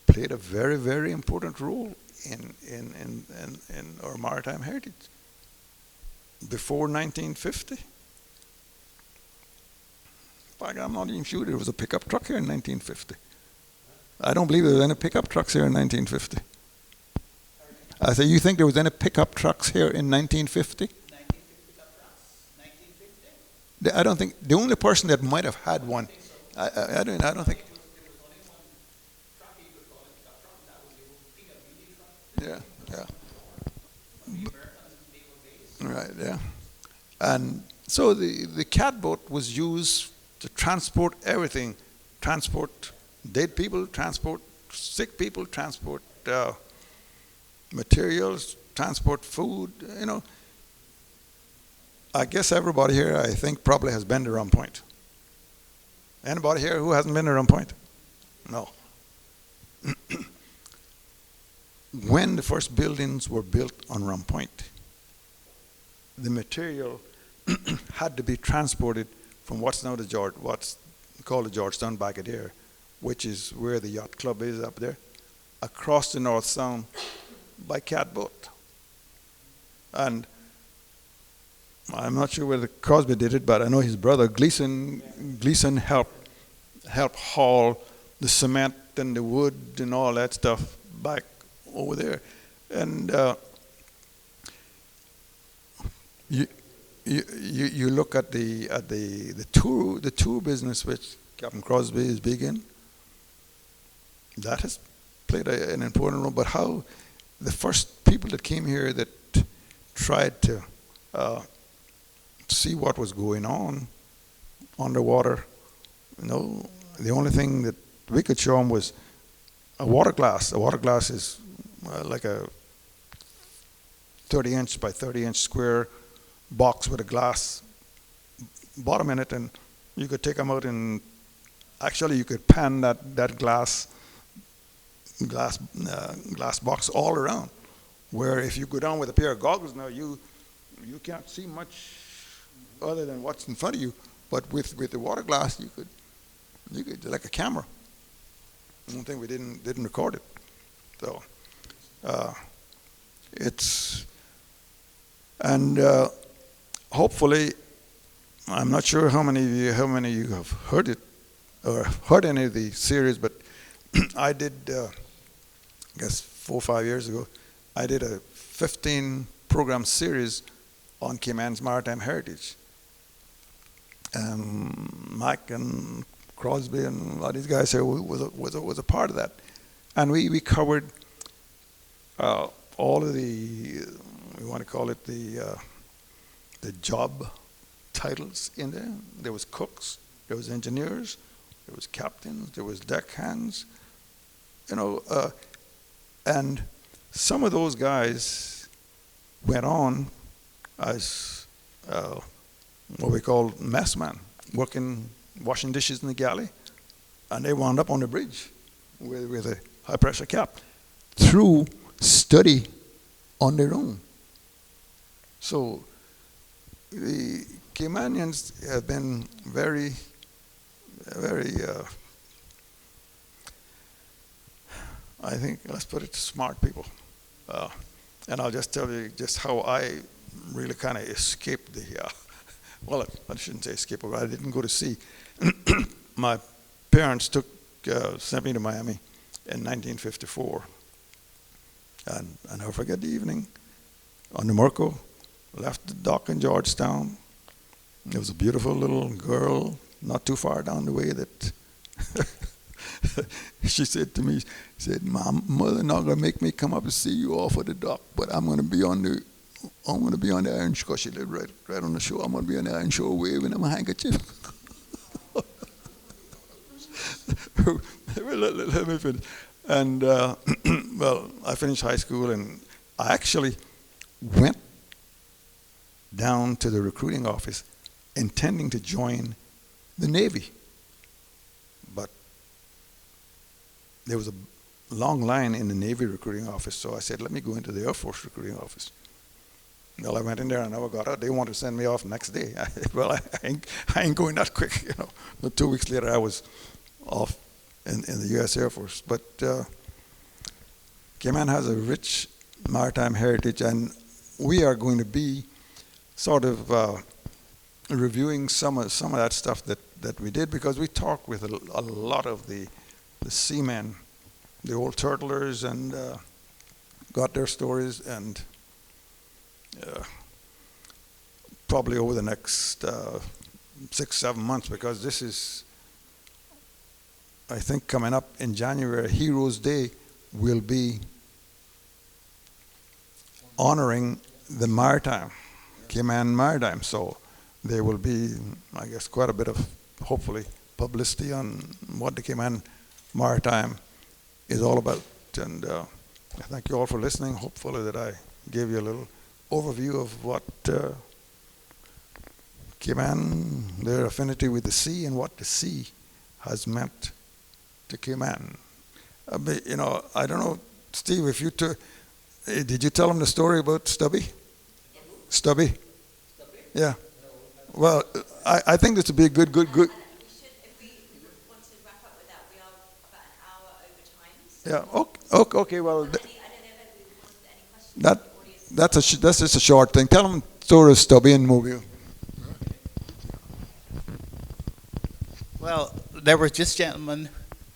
played a very, very important role in our maritime heritage. Before 1950, in fact, I'm not even sure there was a pickup truck here in 1950. I don't believe there was any pickup trucks here in 1950. I say, you think there was any pickup trucks here in 1950? 1950 pickup trucks? 1950? I don't think, the only person that might have had one, I don't think. Yeah, yeah. Right, yeah. And so the catboat was used to transport everything, transport dead people, transport sick people, transport materials, transport food, I guess everybody here, I think, probably has been to Rum Point. Anybody here who hasn't been to Rum Point? No. When the first buildings were built on Rum Point, the material had to be transported from what's called the Georgetown Baggadier, which is where the yacht club is up there, across the North Sound by catboat. And I'm not sure whether Crosby did it, but I know his brother Gleason helped haul the cement and the wood and all that stuff back over there. And you look at the tour business, which Captain Crosby is big in. That has played an important role. But how the first people that came here that tried to see what was going on underwater, the only thing that we could show them was a water glass. A water glass is like a 30-inch by 30-inch square box with a glass bottom in it, and you could take them out and actually you could pan that glass box all around. Where if you go down with a pair of goggles now, you can't see much other than what's in front of you. But with the water glass, you could like a camera. One thing we didn't record it. So it's and hopefully, I'm not sure how many of you have heard it or heard any of the series, but I did. I guess 4 or 5 years ago, I did a 15-program series on Cayman's maritime heritage. Mike and Crosby and a lot of these guys here was a part of that, and we covered all of the, we want to call it the job titles in there. There was cooks, there was engineers, there was captains, there was deckhands, and some of those guys went on as what we call messmen, washing dishes in the galley, and they wound up on the bridge with a high pressure cap through study on their own. So the Caymanians have been very, very, I think, let's put it, smart people. And I'll just tell you just how I really kind of escaped the, well, I shouldn't say escape, but I didn't go to sea. My parents sent me to Miami in 1954. And I never forget the evening on the Murco, left the dock in Georgetown. There was a beautiful little girl not too far down the way that she said to me, she said, Mother not gonna make me come up and see you off of the dock, but I'm gonna be on the iron shore. She lived right on the shore. I'm gonna be on the iron shore waving my handkerchief. Let me finish. And well, I finished high school, and I actually went down to the recruiting office intending to join the Navy. But there was a long line in the Navy recruiting office, so I said, let me go into the Air Force recruiting office. Well, I went in there and I never got out. They wanted to send me off next day. Well, I ain't going that quick, you know. But 2 weeks later, I was off in the U.S. Air Force. But Cayman has a rich maritime heritage, and we are going to be sort of reviewing some of that stuff that we did, because we talked with a lot of the seamen, the old turtlers, and got their stories, and probably over the next 6-7 months, because this is, I think, coming up in January, Heroes Day will be honoring the Maritime, Cayman Maritime. So there will be, I guess, quite a bit of, hopefully, publicity on what the Cayman Maritime is all about. And I thank you all for listening. Hopefully that I gave you a little overview of what Cayman, their affinity with the sea, and what the sea has meant to Cayman. You know, I don't know, Steve, if you did you tell them the story about Stubby? Stubby? Yeah. Well, I think this would be a good. We should, if we want to wrap up with that, we are about an hour over time. So Yeah. Okay. Well, I don't know if we wanted any questions from the audience. that's just a short thing. Tell them the story of Stubby and Mobile. Well, there was this gentleman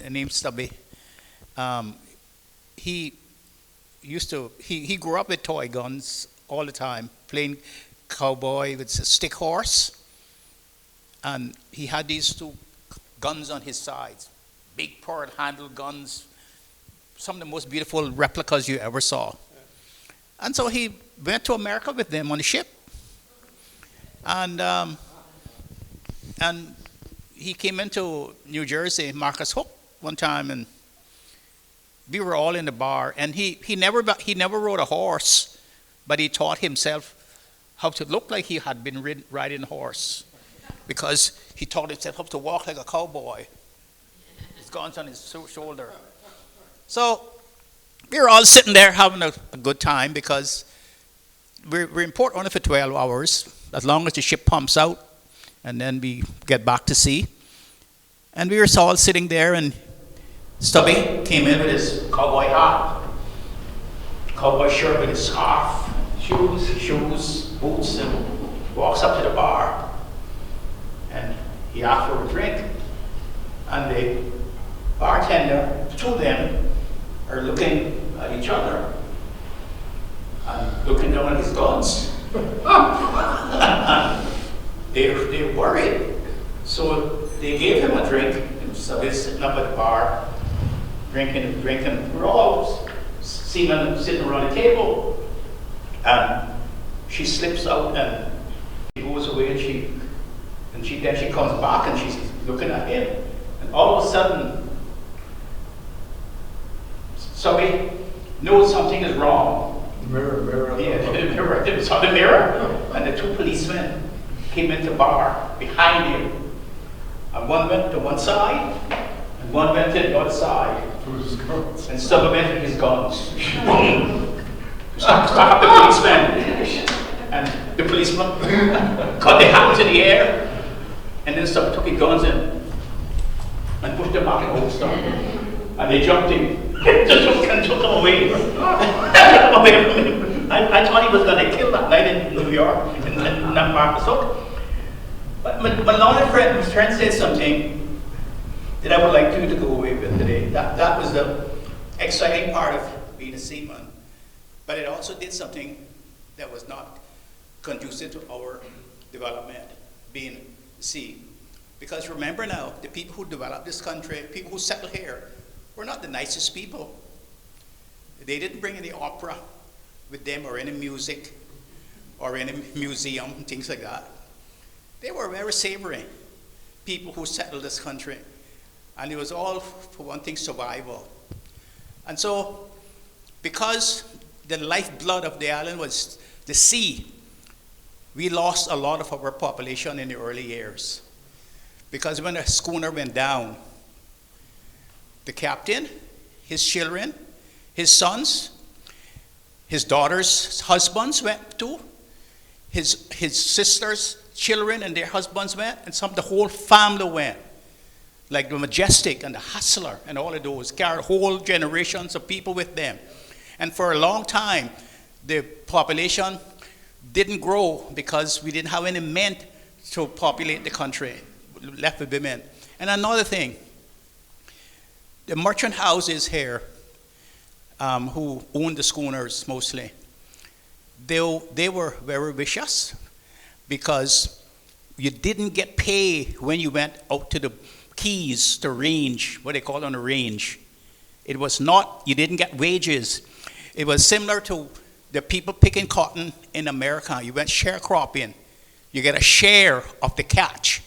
named Stubby. He grew up with toy guns all the time, playing cowboy with a stick horse. And he had these two guns on his sides, big pearl handle guns, some of the most beautiful replicas you ever saw. And so he went to America with them on a ship. And he came into New Jersey, Marcus Hook, one time, and we were all in the bar. And he never rode a horse, but he taught himself how to look like he had been riding a horse, because he taught himself how to walk like a cowboy. His guns on his shoulder. So we were all sitting there having a good time, because we're in port only for 12 hours, as long as the ship pumps out, and then we get back to sea. And we were all sitting there, and Stubby came in with his cowboy hat, cowboy shirt with his scarf, shoes, boots, and walks up to the bar. And he asked for a drink. And the bartender, the two of them, are looking at each other and looking down at his guns. They're worried. So they gave him a drink. So they're sitting up at the bar, drinking. We're all seamen sitting around the table. And she slips out and she goes away, and then she comes back and she's looking at him. And all of a sudden, Stubby knows something is wrong. Mirror. Yeah, the mirror. It saw the mirror, and the two policemen came into the bar behind him. And one went to one side, and one went to the other side. And Stubby went to his guns. Stop the policeman. And the policeman cut their hands in the air, and then Stubby took his guns in and pushed them back in holster. And they jumped in. And took them away. I thought he was going to kill that night in New York, in that Marcus Hook. But my learned friend said something that I would like you to go away with today. That was the exciting part of being a seaman. But it also did something that was not conducive to our development, being sea. Because remember now, the people who developed this country, people who settled here, were not the nicest people. They didn't bring any opera with them, or any music, or any museum, things like that. They were very savory people who settled this country. And it was all, for one thing, survival. And so, because the lifeblood of the island was the sea. We lost a lot of our population in the early years. Because when the schooner went down, the captain, his children, his sons, his daughters' husbands went too. His sisters' children and their husbands went, and the whole family went. Like the Majestic and the Hustler and all of those carried whole generations of people with them. And for a long time, the population didn't grow because we didn't have any men to populate the country, left with women. And another thing, the merchant houses here, who owned the schooners mostly, they were very vicious because you didn't get paid when you went out to the Keys, the range, what they call on the range. It was not, you didn't get wages. It was similar to the people picking cotton in America. You went sharecropping. You get a share of the catch.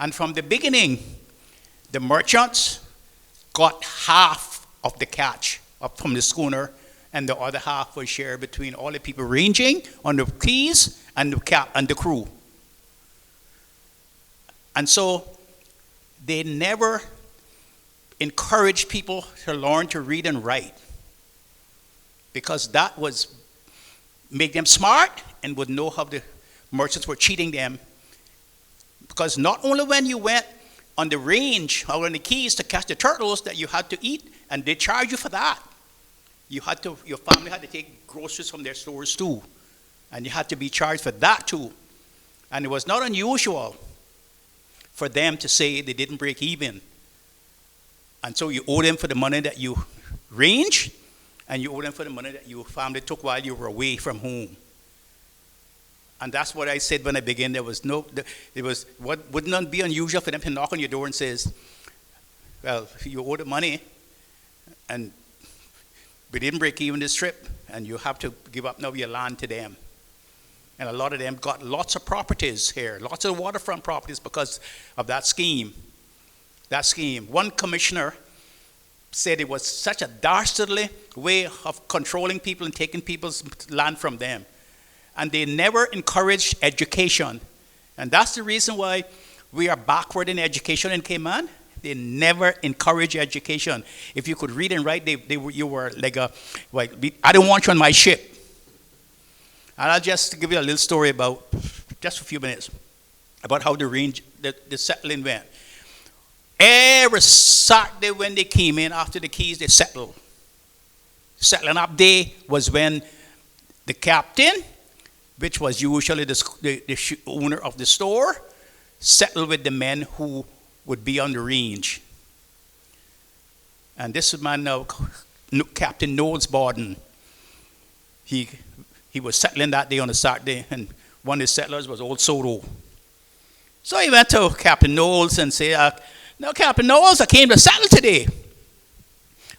And from the beginning, the merchants got half of the catch up from the schooner, and the other half was shared between all the people ranging on the Keys and the crew. And so they never encouraged people to learn to read and write, because that was make them smart and would know how the merchants were cheating them. Because not only when you went on the range or on the Keys to catch the turtles that you had to eat, and they charge you for that. Your family had to take groceries from their stores too, and you had to be charged for that too. And it was not unusual for them to say they didn't break even. And so you owe them for the money that you ranged, and you owe them for the money that your family took while you were away from home. And that's what I said when I began. Would not be unusual for them to knock on your door and says, well, you owe the money, and we didn't break even this trip, and you have to give up now your land to them. And a lot of them got lots of properties here, lots of waterfront properties because of that scheme. One commissioner said it was such a dastardly way of controlling people and taking people's land from them. And they never encouraged education. And that's the reason why we are backward in education in Cayman. They never encourage education. If you could read and write, you were like I don't want you on my ship. And I'll just give you a little story about, just a few minutes, about how the settling went. Every Saturday when they came in after the Keys, they settled. Settling up day was when the captain, which was usually the owner of the store, settled with the men who would be on the range. And this man now, Captain Knowles Borden, he was settling that day on a Saturday, and one of the settlers was old Soto. So he went to Captain Knowles and said, "No, Captain Knowles, I came to settle today."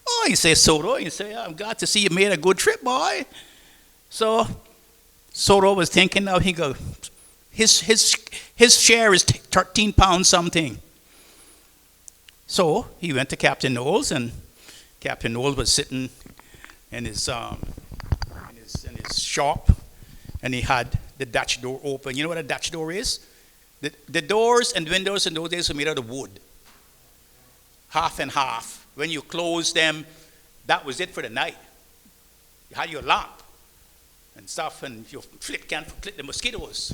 "Oh," he says, "Soto," he said, "I'm glad to see you made a good trip, boy." So Soto was thinking, now he go, his share is 13 pounds something. So he went to Captain Knowles, and Captain Knowles was sitting in his shop, and he had the Dutch door open. You know what a Dutch door is? The doors and windows in those days were made out of wood, half and half. When you closed them, that was it for the night. You had your lamp and stuff, and your flip can flip the mosquitoes,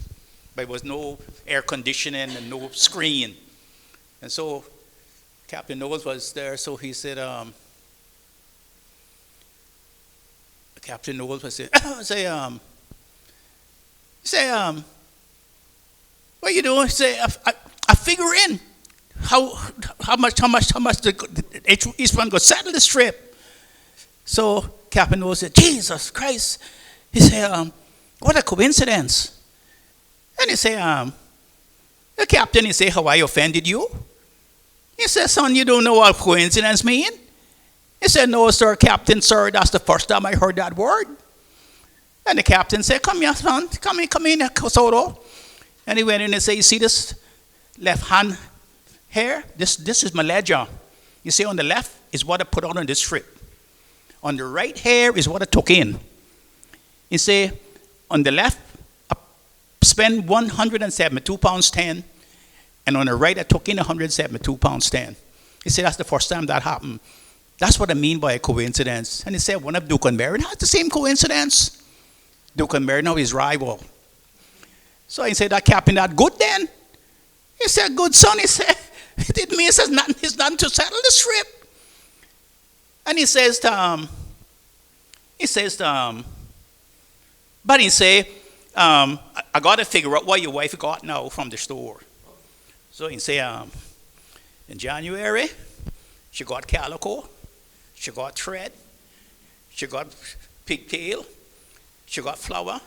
but there was no air conditioning and no screen. And so Captain Knowles was there, so he said, Captain Knowles was saying, what you doing? Say, I figure in how much each one go settle this trip. So Captain Knowles said, "Jesus Christ!" He said, "What a coincidence!" And he said, "The captain," he said, "How I offended you?" He said, "Son, you don't know what coincidence mean?" He said, "No, sir, Captain, sir, that's the first time I heard that word." And the captain said, "Come here, son, come in, Soto." And he went in and said, "You see this left hand here? This is my ledger. You see on the left is what I put on this trip. On the right here is what I took in. He say, on the left, I spent £172.10, and on the right, I took in £172.10. He said, that's the first time that happened. That's what I mean by a coincidence. And he said, one of Duke and Mary, that's the same coincidence. Duke and Mary, now his rival. So he said, that captain, that good then? He said, good son. He said, it means there's nothing to settle the strip. And he says, but he say, I got to figure out what your wife got now from the store. So he say, in January, she got calico, she got thread, she got pigtail, she got flour,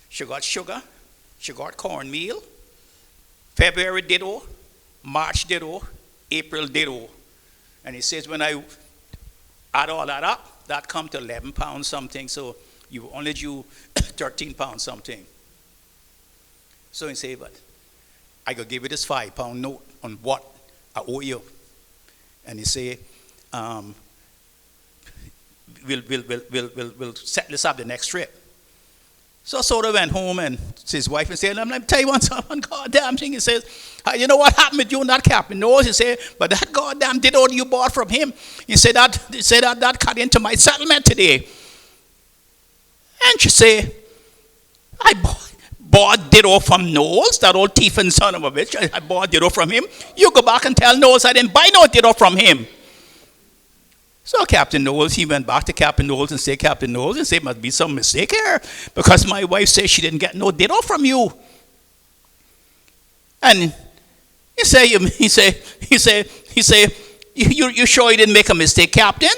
she got sugar, she got cornmeal. February ditto, March ditto, April ditto. And he says, when I add all that up, that come to 11 pounds something, so you only due 13 pounds something. So he say, but I could give you this £5 note on what I owe you. And he say, we'll set this up the next trip. So Soda went home and his wife and said, let me tell you one goddamn thing. He says, you know what happened with you and that captain? No, he said, but that goddamn ditto you bought from him, he said that cut into my settlement today. And she said, I bought ditto from Knowles, that old thief and son of a bitch. I bought ditto from him. You go back and tell Knowles I didn't buy no ditto from him. So Captain Knowles, he went back to Captain Knowles and said, Captain Knowles, and said, must be some mistake here, because my wife says she didn't get no ditto from you. And he say, you sure you didn't make a mistake, Captain?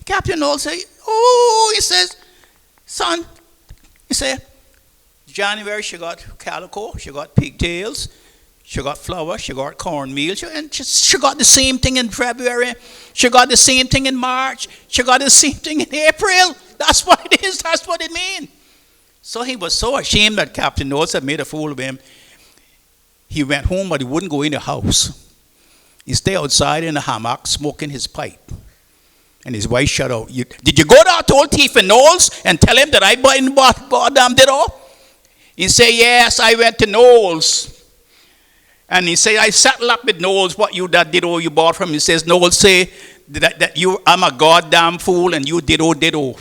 Captain Knowles say, oh, he says, son, he said, January she got calico, she got pigtails, she got flour, she got cornmeal, she got the same thing in February, she got the same thing in March, she got the same thing in April. That's what it is, that's what it means. So he was so ashamed that Captain Knowles had made a fool of him. He went home, but he wouldn't go in the house. He stayed outside in the hammock smoking his pipe. And his wife shut out. Did you go down to old thief and Knowles and tell him that I bought them ditto? He said, yes, I went to Knowles. And he said, I settled up with Knowles what you that ditto you bought from him. He says, Knowles say that I'm a goddamn fool and you ditto.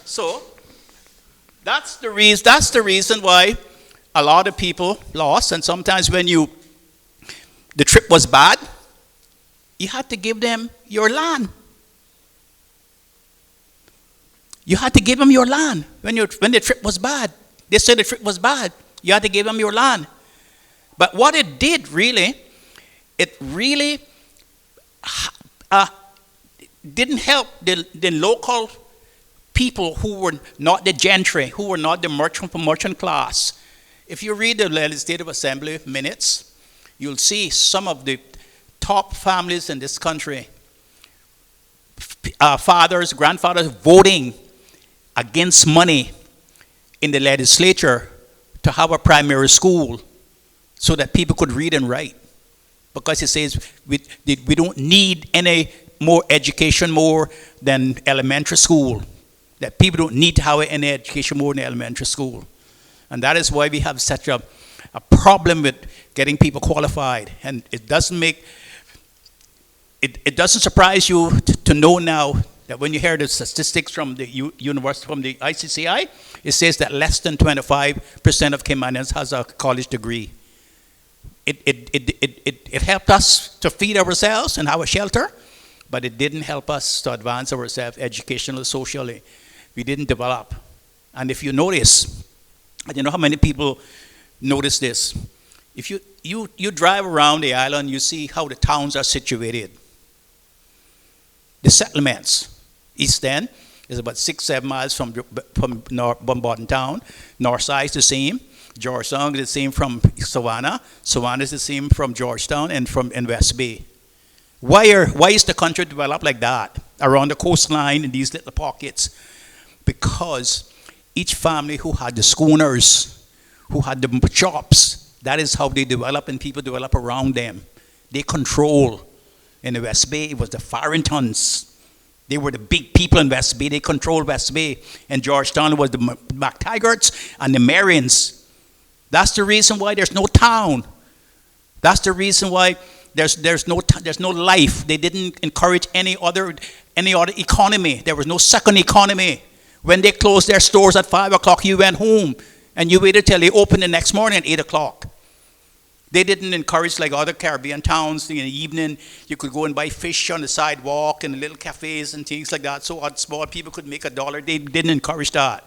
So that's the reason why a lot of people lost. And sometimes when the trip was bad, you had to give them your land. You had to give them your land when the trip was bad. They said the trip was bad. You had to give them your land. But what it did really, it really didn't help the local people who were not the gentry, who were not the merchant class. If you read the Legislative Assembly minutes, you'll see some of the top families in this country, fathers, grandfathers voting against money in the legislature to have a primary school so that people could read and write. Because it says we don't need any more education more than elementary school. That people don't need to have any education more than elementary school. And that is why we have such a problem with getting people qualified. And it doesn't surprise you to know now that when you hear the statistics from the university, from the ICCI, it says that less than 25% of Caymanians has a college degree. It helped us to feed ourselves and have a shelter, but it didn't help us to advance ourselves educationally, socially. We didn't develop. And if you notice, I don't know how many people notice this. If you drive around the island, you see how the towns are situated. The settlements. East End is about 6-7 miles from Bombardin town. North side is the same. Georgetown is the same from Savannah. Savannah is the same from Georgetown and from in West Bay. Why is the country developed like that around the coastline in these little pockets? Because each family who had the schooners, who had the shops, that is how they develop, and people develop around them. They control. In the West Bay, it was the Farringtons. They were the big people in West Bay. They controlled West Bay. And Georgetown was the McTaggarts and the Marians. That's the reason why there's no town. That's the reason why there's no life. They didn't encourage any other economy. There was no second economy. When they closed their stores at 5 o'clock, you went home and you waited till they opened the next morning at 8 o'clock. They didn't encourage like other Caribbean towns. In the evening, you could go and buy fish on the sidewalk and little cafes and things like that. So small people could make $1. They didn't encourage that.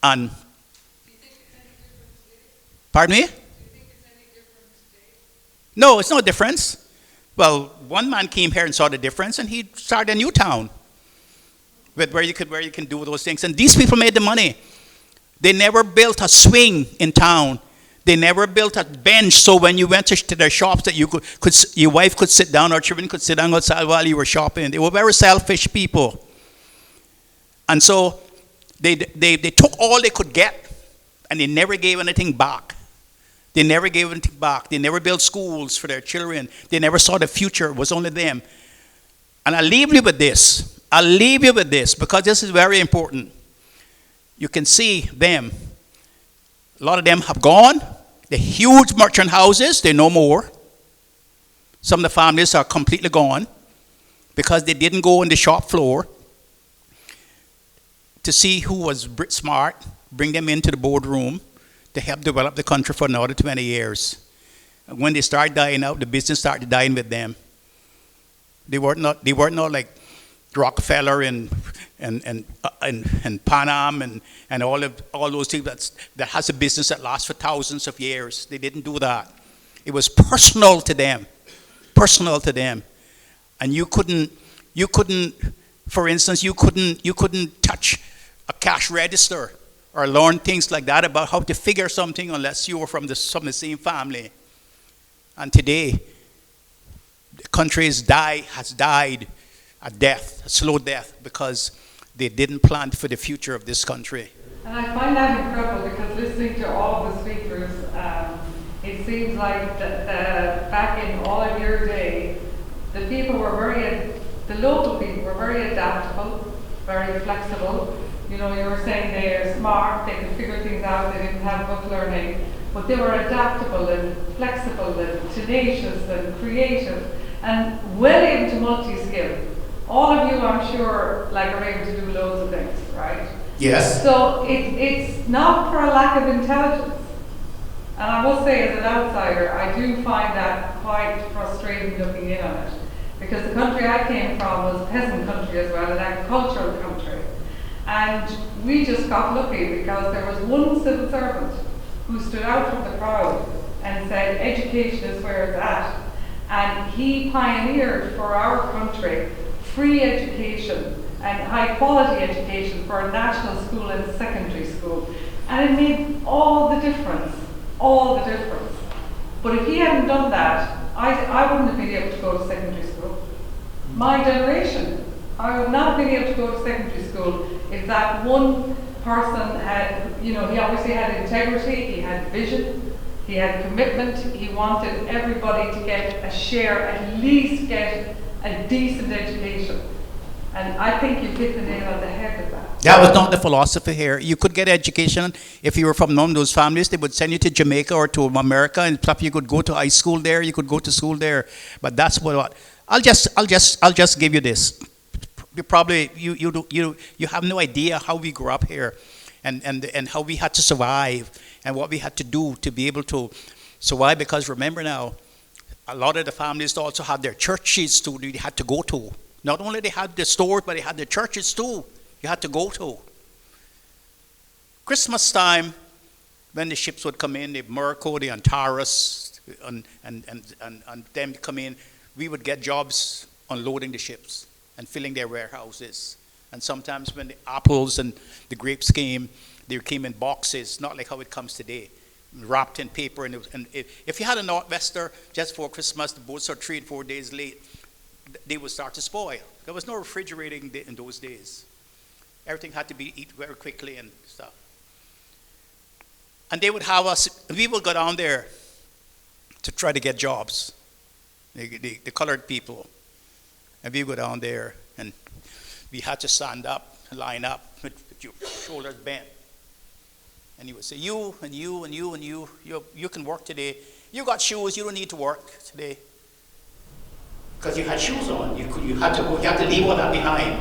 And pardon me? No, it's no difference. Well, one man came here and saw the difference, and he started a new town where you can do those things. And these people made the money. They never built a swing in town. They never built a bench so when you went to their shops that your wife could sit down or children could sit down outside while you were shopping. They were very selfish people. And so they took all they could get and they never gave anything back. They never gave anything back. They never built schools for their children. They never saw the future. It was only them. And I'll leave you with this. I'll leave you with this because this is very important. You can see them. A lot of them have gone. The huge merchant houses, they're no more. Some of the families are completely gone because they didn't go on the shop floor to see who was smart, bring them into the boardroom to help develop the country for another 20 years. And when they start dying out, the business started dying with them. They weren't not like Rockefeller and Pan Am and all those things that has a business that lasts for thousands of years. They didn't do that. It was personal to them, and you couldn't. For instance, you couldn't touch a cash register or learn things like that about how to figure something unless you were from the same family. And today, the country has died a death, a slow death, because they didn't plan for the future of this country. And I find that incredible because listening to all of the speakers, it seems like that back in all of your day, the local people were very adaptable, very flexible. You know, you were saying they're smart, they could figure things out, they didn't have book learning, but they were adaptable and flexible and tenacious and creative and well able to multi-skill. All of you, I'm sure, are able to do loads of things, right? Yes. So it's not for a lack of intelligence. And I must say, as an outsider, I do find that quite frustrating looking in on it. Because the country I came from was a peasant country as well, an agricultural country. And we just got lucky because there was one civil servant who stood out from the crowd and said, education is where it's at. And he pioneered for our country free education and high quality education for a national school and secondary school. And it made all the difference. But if he hadn't done that, I wouldn't have been able to go to secondary school. My generation, I would not have been able to go to secondary school if that one person had, he obviously had integrity, he had vision, he had commitment, he wanted everybody to get a share, at least get a decent education. And I think you've hit the nail on the head with that. That was not the philosophy here. You could get education if you were from one of those families. They would send you to Jamaica or to America, and stuff. You could go to high school there. You could go to school there. But that's what I'll just give you this. You probably you have no idea how we grew up here, and how we had to survive, and what we had to do to be able to survive. Because remember now, a lot of the families also had their churches too. They had to go to. Not only they had the stores, but they had the churches too. You had to go to. Christmas time, when the ships would come in, the Miracle, the Antares, and them come in, we would get jobs unloading the ships and filling their warehouses. And sometimes when the apples and the grapes came, they came in boxes, not like how it comes today, wrapped in paper. And if you had a Northwester just for Christmas, the boats are 3 and 4 days late, they would start to spoil. There was no refrigerating in those days. Everything had to be eaten very quickly and stuff. And they would have us, we would go down there to try to get jobs. the colored people. And we go down there, and we had to stand up, line up, with your shoulders bent. And he would say, you and you and you and you can work today. You got shoes, you don't need to work today. Because you had shoes on, you had to leave all that behind.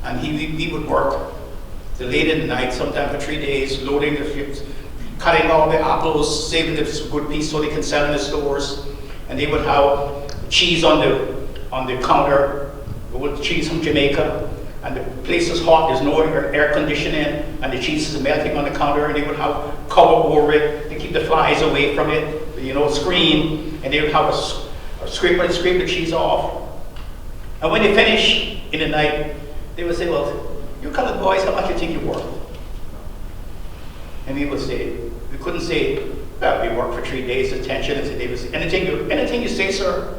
And we would work till late in the night, sometimes for 3 days, loading the ships, cutting all the apples, saving the good piece so they can sell in the stores. And they would have cheese on the counter, with cheese from Jamaica. And the place is hot, there's no air conditioning, and the cheese is melting on the counter, and they would have cover over it to keep the flies away from it, screen, and they would have a scraper to scrape the cheese off. And when they finish in the night, they would say, well, you colored boys, how much do you think you're worth? And we would say, we couldn't say, well, we worked for 3 days, attention, and they would say, anything you say, sir?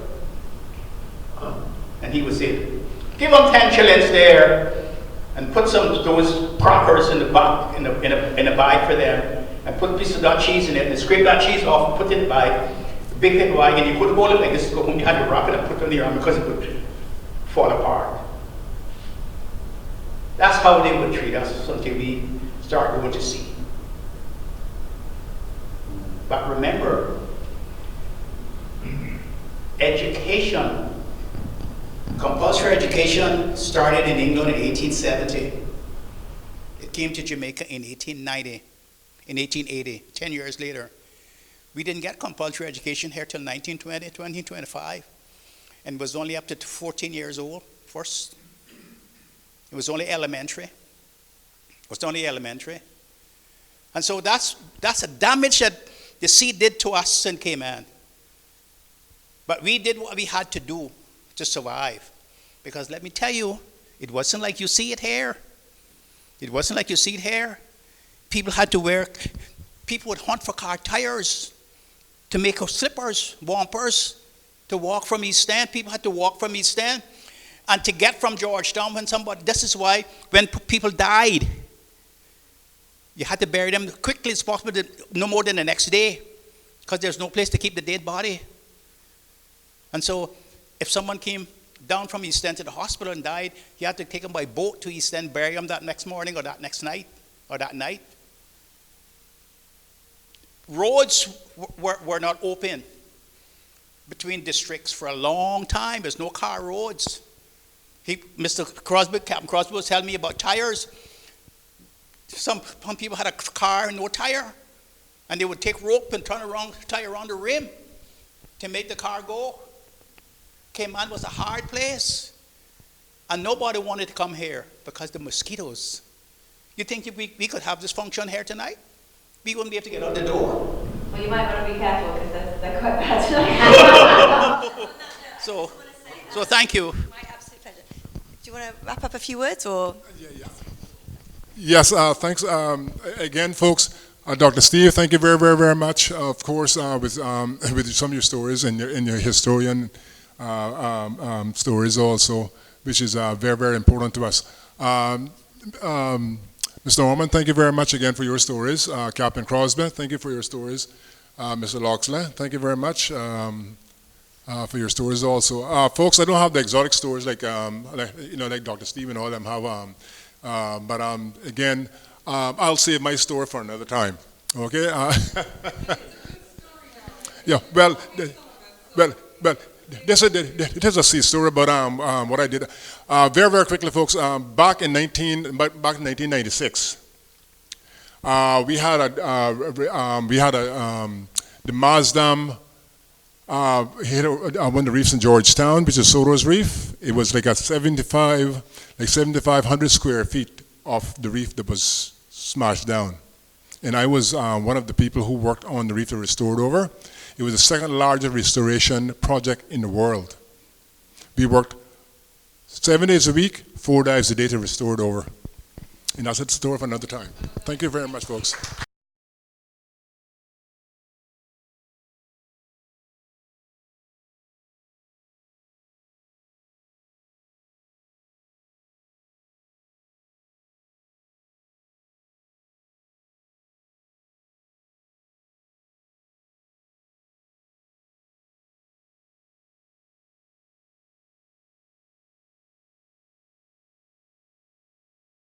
And he would say, give them 10 shillings there, and put some of those crackers in the bag, in a bag for them, and put a piece of that cheese in it, and scrape that cheese off and put it in the bag, big paper bag, and you couldn't hold it like this to go home. You had to wrap it and put it on your arm because it would fall apart. That's how they would treat us until we start going to sea. But remember, education, compulsory education started in England in 1870. It came to Jamaica in 1880, 10 years later. We didn't get compulsory education here till 1920, 1925, and was only up to 14 years old first. It was only elementary. And so that's a damage that the sea did to us in Cayman. But we did what we had to do to survive. Because let me tell you, it wasn't like you see it here. People had to people would hunt for car tires to make slippers, bumpers, to walk from East End. People had to walk from East End. And to get from Georgetown this is why when people died, you had to bury them quickly as possible, no more than the next day, because there's no place to keep the dead body. And so if someone came down from East End to the hospital and died, you had to take them by boat to East End, bury them that next morning or that next night or that night. Roads were not open between districts for a long time. There's no car roads. Captain Crosby was telling me about tires. Some people had a car and no tire, and they would take rope and tie around the rim to make the car go. Cayman was a hard place, and nobody wanted to come here because the mosquitoes. You think if we could have this function here tonight, we wouldn't be able to get out the door. Well, you might want to be careful because they're quite bad tonight. So thank you. My absolute pleasure. Do you want to wrap up a few words, or? Yeah. Yes, thanks again, folks. Dr. Steve, thank you very, very, very much. Of course, with some of your stories and your historian stories also, which is very, very important to us. Mr. Orman, thank you very much again for your stories. Captain Crosby, thank you for your stories. Mr. Loxley, thank you very much for your stories also. Folks, I don't have the exotic stories like Dr. Steve and all them have. But again, I'll save my story for another time. Okay? Yeah. Well, this is a sea story about what I did. Very, very quickly, folks. Back in 1996, we had the Mazdam hit one of the reefs in Georgetown, which is Soto's Reef. It was like 7,500 square feet of the reef that was smashed down. And I was one of the people who worked on the reef to restore it over. It was the second largest restoration project in the world. We worked 7 days a week, 4 dives a day to restore it over. And that's a story for another time. Thank you very much, folks.